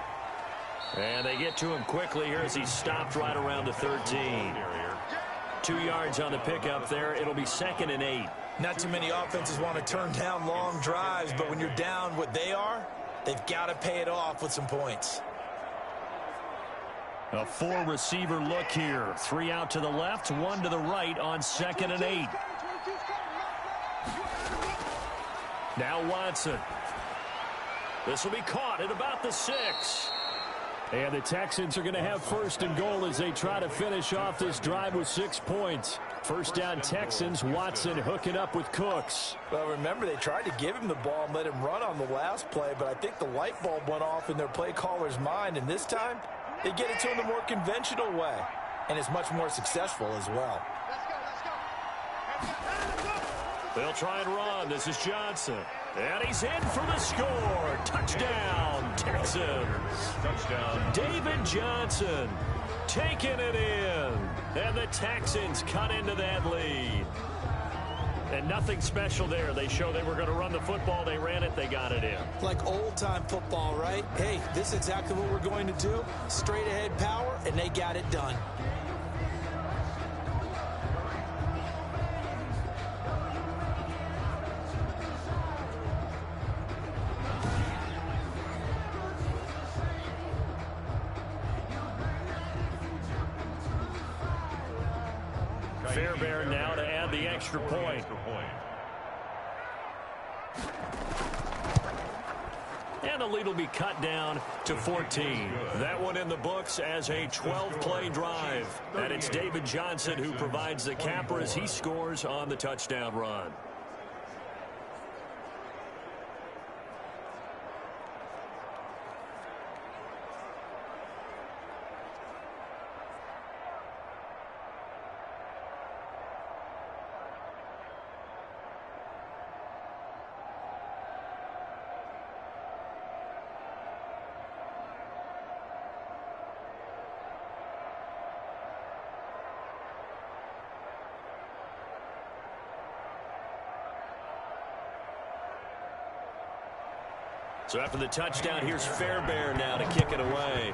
And they get to him quickly here as he stopped right around the 13. 2 yards on the pickup there. It'll be 2nd and 8. Not too many offenses want to turn down long drives, but when you're down what they are, they've got to pay it off with some points. A 4-receiver look here. 3 out to the left, 1 to the right on 2nd and 8. Now Watson. This will be caught at about the 6. And the Texans are going to have 1st and goal as they try to finish off this drive with 6 points. First down Texans, Watson hooking up with Cooks. Well, remember, they tried to give him the ball and let him run on the last play, but I think the light bulb went off in their play caller's mind, and this time they get it to him the more conventional way, and it's much more successful as well. They'll try and run. This is Johnson. And he's in for the score. Touchdown, Texans. Touchdown. David Johnson taking it in. And the Texans cut into that lead. And nothing special there. They show they were going to run the football. They ran it. They got it in. Like old-time football, right? Hey, this is exactly what we're going to do. Straight-ahead power, and they got it done. Fairbairn now to add the extra point. And the lead will be cut down to 14. That one in the books as a 12-play drive. And it's David Johnson who provides the capper as he scores on the touchdown run. So after the touchdown, here's Fairbairn now to kick it away.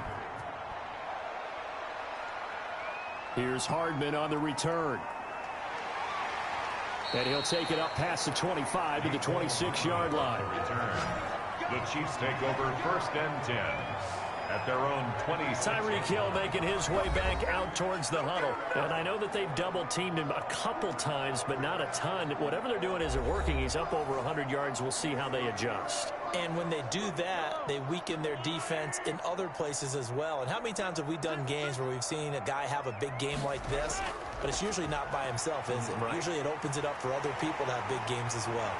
Here's Hardman on the return. And he'll take it up past the 25 to the 26-yard line. Return. The Chiefs take over 1st and 10 at their own 26. Tyreek Hill making his way back out towards the huddle. And I know that they've double-teamed him a couple times, but not a ton. Whatever they're doing isn't working. He's up over 100 yards. We'll see how they adjust. And when they do that, they weaken their defense in other places as well. And how many times have we done games where we've seen a guy have a big game like this? But it's usually not by himself, is it? Right. Usually it opens it up for other people to have big games as well.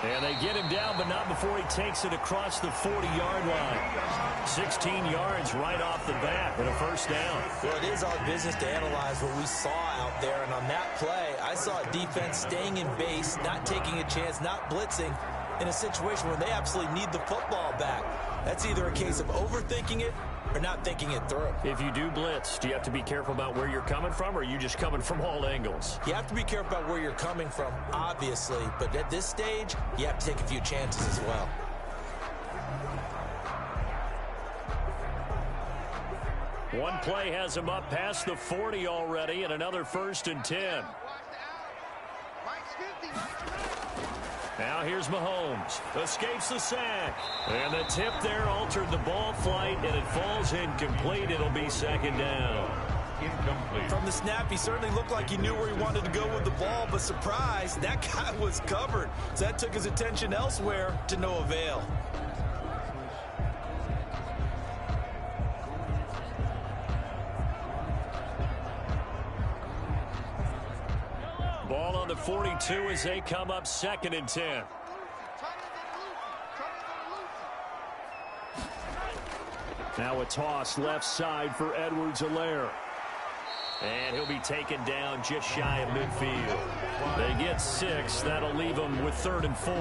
And they get him down, but not before he takes it across the 40-yard line. 16 yards right off the bat with a first down. Well, it is our business to analyze what we saw out there. And on that play, I saw a defense staying in base, not taking a chance, not blitzing in a situation where they absolutely need the football back. That's either a case of overthinking it or not thinking it through. If you do blitz, do you have to be careful about where you're coming from, or are you just coming from all angles? You have to be careful about where you're coming from, obviously, but at this stage, you have to take a few chances as well. One play has him up past the 40 already, and another 1st and 10. Now here's Mahomes. Escapes the sack. And the tip there altered the ball flight, and it falls incomplete. It'll be 2nd down. Incomplete. From the snap, he certainly looked like he knew where he wanted to go with the ball, but surprise, that guy was covered. So that took his attention elsewhere to no avail. Ball on the 42 as they come up 2nd and 10. Now a toss left side for Edwards-Helaire. And he'll be taken down just shy of midfield. They get 6. That'll leave them with 3rd and 4.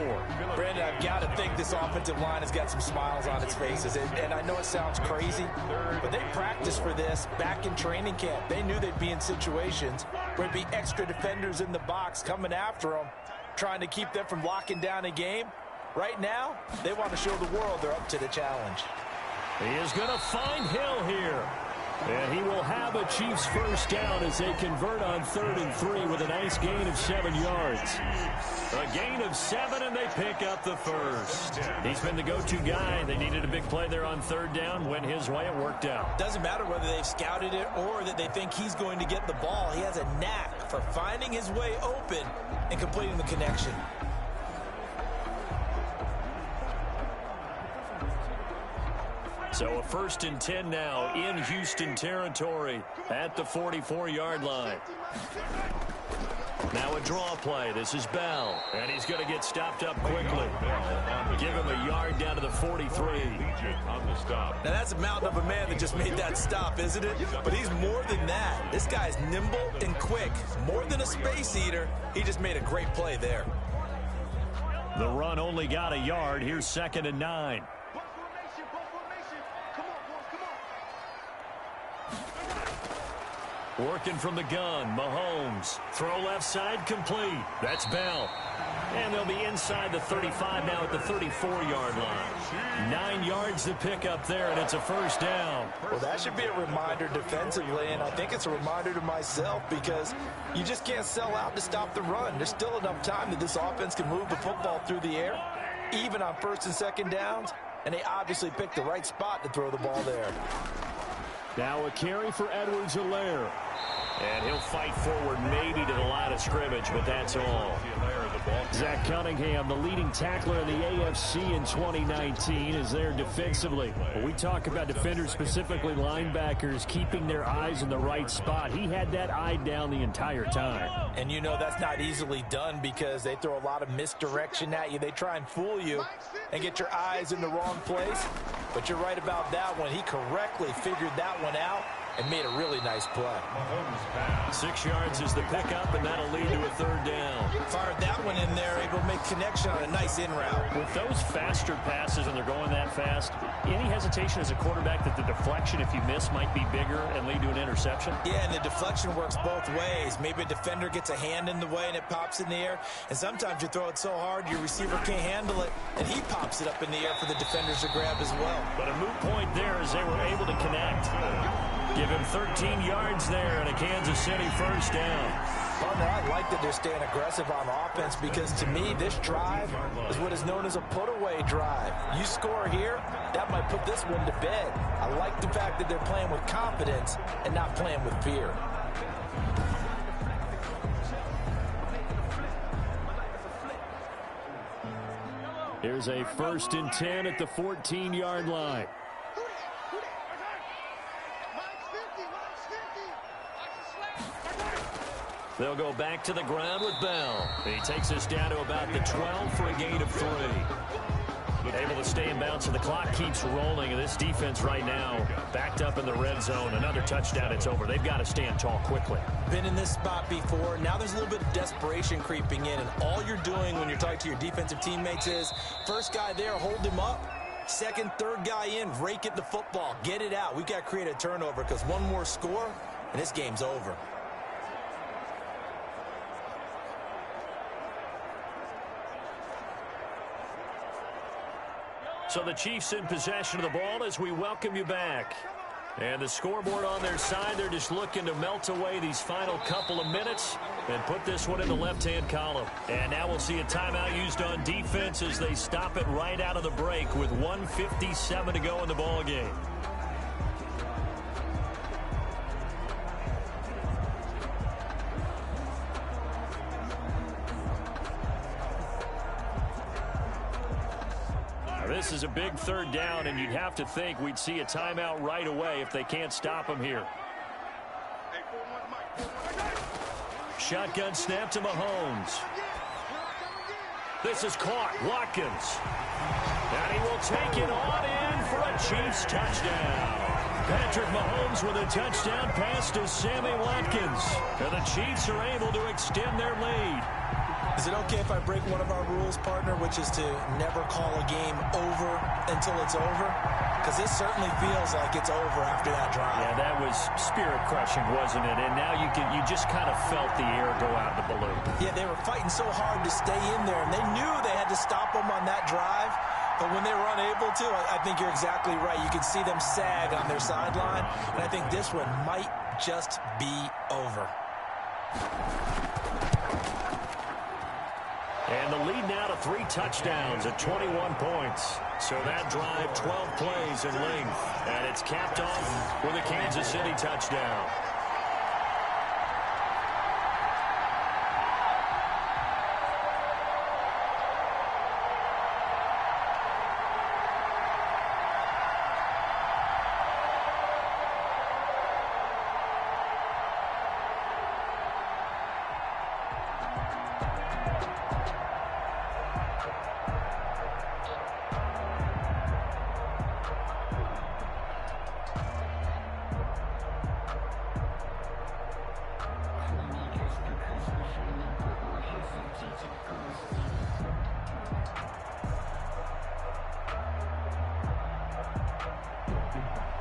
Brandon, I've got to think this offensive line has got some smiles on its faces. And I know it sounds crazy, but they practiced for this back in training camp. They knew they'd be in situations where there'd be extra defenders in the box coming after them, trying to keep them from locking down a game. Right now, they want to show the world they're up to the challenge. He is going to find Hill here. And he will have a Chiefs first down as they convert on 3rd and 3 with a nice gain of 7 yards. A gain of 7, and they pick up the first. He's been the go-to guy. They needed a big play there on 3rd down. Went his way. It worked out. Doesn't matter whether they've scouted it or that they think he's going to get the ball. He has a knack for finding his way open and completing the connection. So a 1st and 10 now in Houston territory at the 44-yard line. Now a draw play. This is Bell, and he's going to get stopped up quickly. Give him a yard down to the 43. Now that's a mountain of a man that just made that stop, isn't it? But he's more than that. This guy's nimble and quick. More than a space eater. He just made a great play there. The run only got a yard. Here's 2nd and 9. Working from the gun, Mahomes. Throw left side, complete. That's Bell. And they'll be inside the 35 now at the 34-yard line. 9 yards to pick up there, and it's a first down. Well, that should be a reminder defensively, and I think it's a reminder to myself because you just can't sell out to stop the run. There's still enough time that this offense can move the football through the air, even on 1st and 2nd downs, and they obviously picked the right spot to throw the ball there. Now a carry for Edwards-Helaire. And he'll fight forward maybe to the line of scrimmage, but that's all. Zach Cunningham, the leading tackler in the AFC in 2019, is there defensively. When we talk about defenders, specifically linebackers, keeping their eyes in the right spot, he had that eye down the entire time. And you know that's not easily done because they throw a lot of misdirection at you. They try and fool you and get your eyes in the wrong place. But you're right about that one. He correctly figured that one out and made a really nice play. 6 yards is the pickup, and that'll lead to a 3rd down. Fired that one in there, able to make connection on a nice in route. With those faster passes and they're going that fast, any hesitation as a quarterback that the deflection, if you miss, might be bigger and lead to an interception? Yeah, and the deflection works both ways. Maybe a defender gets a hand in the way and it pops in the air, and sometimes you throw it so hard your receiver can't handle it, and he pops it up in the air for the defenders to grab as well. But a moot point there as they were able to connect. Give him 13 yards there and a Kansas City first down. Well, no, I like that they're staying aggressive on offense because to me, this drive is what is known as a put-away drive. You score here, that might put this one to bed. I like the fact that they're playing with confidence and not playing with fear. Here's a 1st and 10 at the 14-yard line. They'll go back to the ground with Bell. He takes us down to about the 12 for a gain of 3. Able to stay in bounds, so the clock keeps rolling, and this defense right now backed up in the red zone. Another touchdown, it's over. They've got to stand tall quickly. Been in this spot before. Now there's a little bit of desperation creeping in, and all you're doing when you're talking to your defensive teammates is first guy there, hold him up. Second, third guy in, rake it the football. Get it out. We've got to create a turnover because one more score, and this game's over. So the Chiefs in possession of the ball as we welcome you back. And the scoreboard on their side, they're just looking to melt away these final couple of minutes and put this one in the left-hand column. And now we'll see a timeout used on defense as they stop it right out of the break with 1:57 to go in the ball game. This is a big 3rd down, and you'd have to think we'd see a timeout right away if they can't stop them here. Shotgun snap to Mahomes. This is caught. Watkins. And he will take it on in for a Chiefs touchdown. Patrick Mahomes with a touchdown pass to Sammy Watkins. And the Chiefs are able to extend their lead. Is it okay if I break one of our rules, partner, which is to never call a game over until it's over? Because this certainly feels like it's over after that drive. Yeah, that was spirit-crushing, wasn't it? And now you just kind of felt the air go out of the balloon. Yeah, they were fighting so hard to stay in there, and they knew they had to stop them on that drive. But when they were unable to, I think you're exactly right. You can see them sag on their sideline, and I think this one might just be over. And the lead now to 3 touchdowns at 21 points. So that drive, 12 plays in length. And it's capped off with a Kansas City touchdown.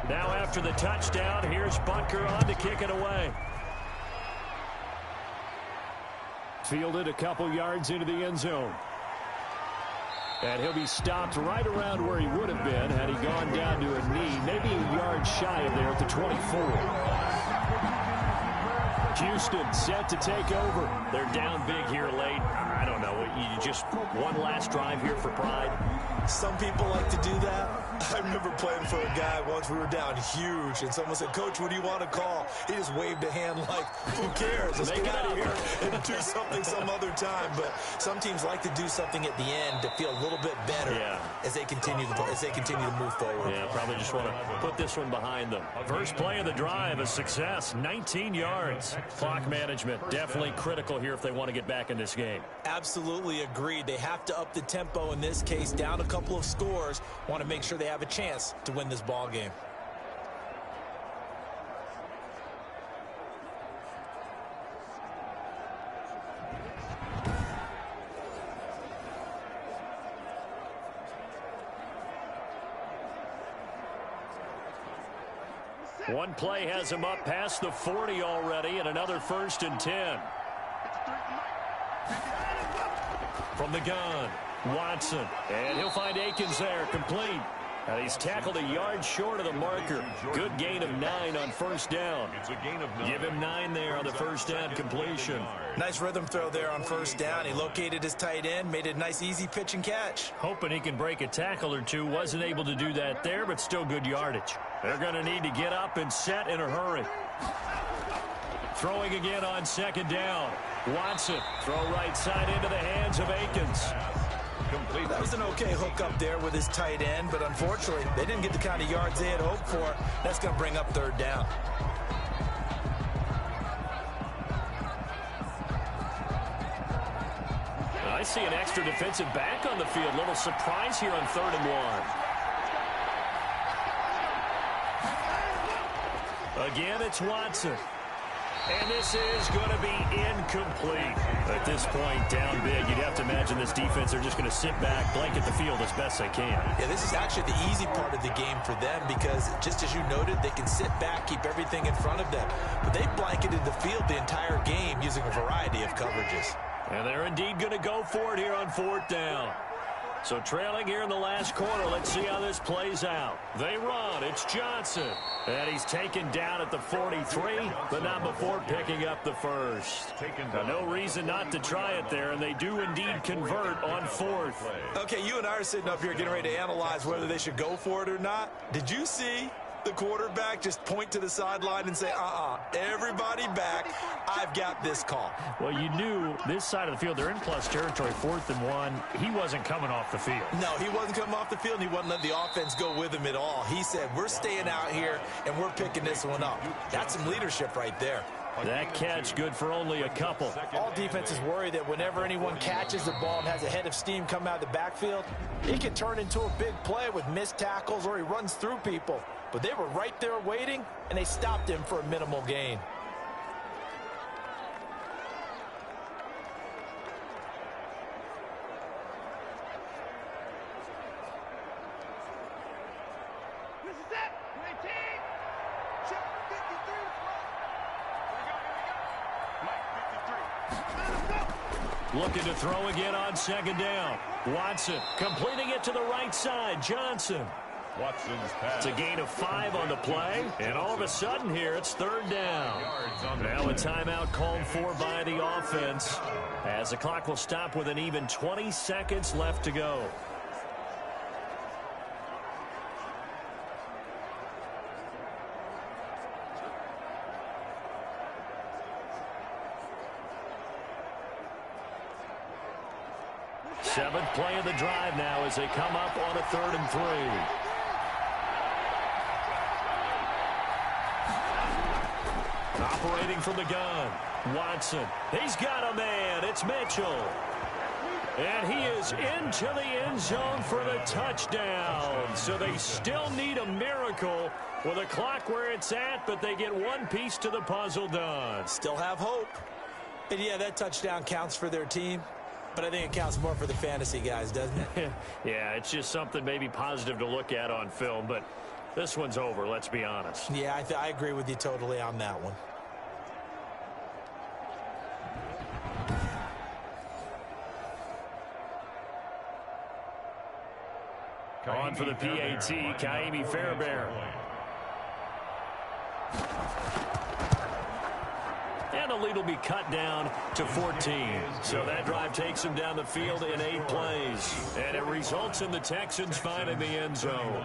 Now after the touchdown, here's Butker on to kick it away. Fielded a couple yards into the end zone. And he'll be stopped right around where he would have been had he gone down to a knee, maybe a yard shy of there at the 24. Houston set to take over. They're down big here late. I don't know. You just one last drive here for pride. Some people like to do that. I remember playing for a guy once. We were down huge, and someone said, "Coach, what do you want to call?" He just waved a hand like, "Who cares? Let's get out of here and do something some other time." But some teams like to do something at the end to feel a little bit better as they continue to move forward. Yeah, probably just want to put this one behind them. First play of the drive, a success, 19 yards. Clock management definitely critical here if they want to get back in this game. Absolutely agreed. They have to up the tempo in this case, down a couple of scores. Want to make sure they have a chance to win this ball game. One play has him up past the 40 already, and another 1st and 10. From the gun, Watson. And he'll find Akins there, complete. And he's tackled a yard short of the marker. Good gain of 9 on 1st down. It's a gain of 9. Give him 9 there on the 1st down completion. Nice rhythm throw there on 1st down. He located his tight end, made it a nice easy pitch and catch. Hoping he can break a tackle or two. Wasn't able to do that there, but still good yardage. They're going to need to get up and set in a hurry. Throwing again on 2nd down. Watson, throw right side into the hands of Akins. Complete. That was an okay hook up there with his tight end, but unfortunately, they didn't get the kind of yards they had hoped for. That's going to bring up 3rd down. I see an extra defensive back on the field. Little surprise here on 3rd and 1. Again, it's Watson. And this is going to be incomplete. At this point, down big, you'd have to imagine this defense, they're just going to sit back, blanket the field as best they can. Yeah, this is actually the easy part of the game for them because, just as you noted, they can sit back, keep everything in front of them. But they blanketed the field the entire game using a variety of coverages. And they're indeed going to go for it here on 4th down. So trailing here in the last quarter, let's see how this plays out. They run, it's Johnson. And he's taken down at the 43, but not before picking up the 1st. Now, no reason not to try it there, and they do indeed convert on 4th. Okay, you and I are sitting up here getting ready to analyze whether they should go for it or not. Did you see the quarterback just point to the sideline and say, everybody back, I've got this call? Well, you knew this side of the field, they're in plus territory, 4th and 1. He wasn't coming off the field. No, he wasn't coming off the field, and he wasn't letting the offense go with him at all. He said, we're staying out here, and we're picking this one up. That's some leadership right there. That catch good for only a couple. All defenses worry that whenever anyone catches the ball and has a head of steam come out of the backfield, it can turn into a big play with missed tackles or he runs through people. But they were right there waiting, and they stopped him for a minimal gain. Looking to throw again on second down. Watson completing it to the right side. Johnson. Watson's pass. It's a gain of 5 on the play, and all of a sudden here it's third down. Now a timeout called for by the offense as the clock will stop with an even 20 seconds left to go. Seventh play of the drive now as they come up on a 3rd and 3. Operating from the gun. Watson. He's got a man. It's Mitchell. And he is into the end zone for the touchdown. So they still need a miracle with the clock where it's at, but they get one piece to the puzzle done. Still have hope. And yeah, that touchdown counts for their team. But I think it counts more for the fantasy guys, doesn't it? Yeah, it's just something maybe positive to look at on film, but this one's over, let's be honest. Yeah, I agree with you totally on that one. On for the PAT, Kaimi Fairbairn. And the lead will be cut down to 14. So that drive takes them down the field in 8 plays. And it results in the Texans finding the end zone.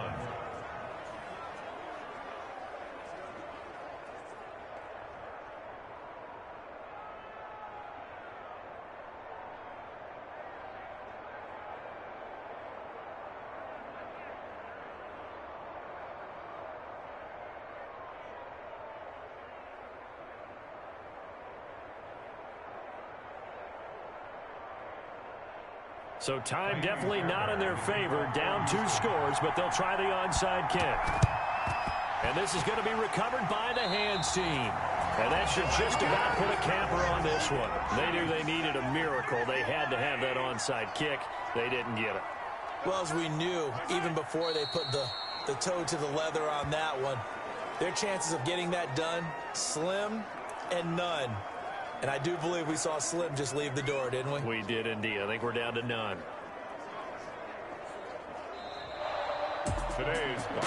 So time definitely not in their favor. Down 2 scores, but they'll try the onside kick. And this is going to be recovered by the hands team. And that should just about put a capper on this one. They knew they needed a miracle. They had to have that onside kick. They didn't get it. Well, as we knew, even before they put the toe to the leather on that one, their chances of getting that done, slim and none. And I do believe we saw Slim just leave the door, didn't we? We did indeed. I think we're down to none.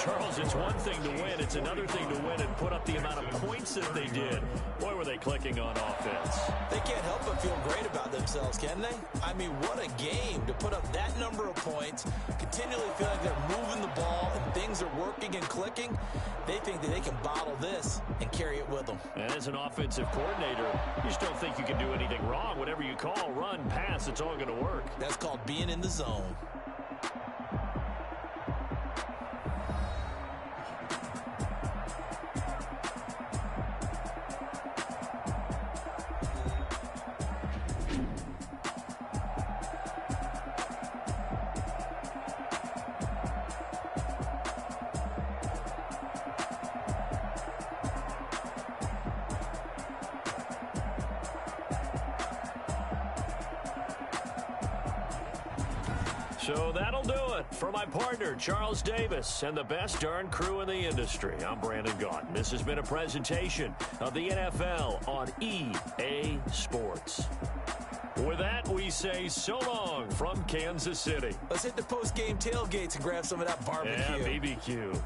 Charles, it's one thing to win. It's another thing to win and put up the amount of points that they did. Boy, were they clicking on offense. They can't help but feel great about themselves, can they? I mean, what a game to put up that number of points, continually feel like they're moving the ball and things are working and clicking. They think that they can bottle this and carry it with them. And as an offensive coordinator, you just don't think you can do anything wrong. Whatever you call, run, pass, it's all going to work. That's called being in the zone. So that'll do it for my partner, Charles Davis, and the best darn crew in the industry. I'm Brandon Gaudin. This has been a presentation of the NFL on EA Sports. With that, we say so long from Kansas City. Let's hit the post-game tailgates and grab some of that barbecue. Yeah, BBQ.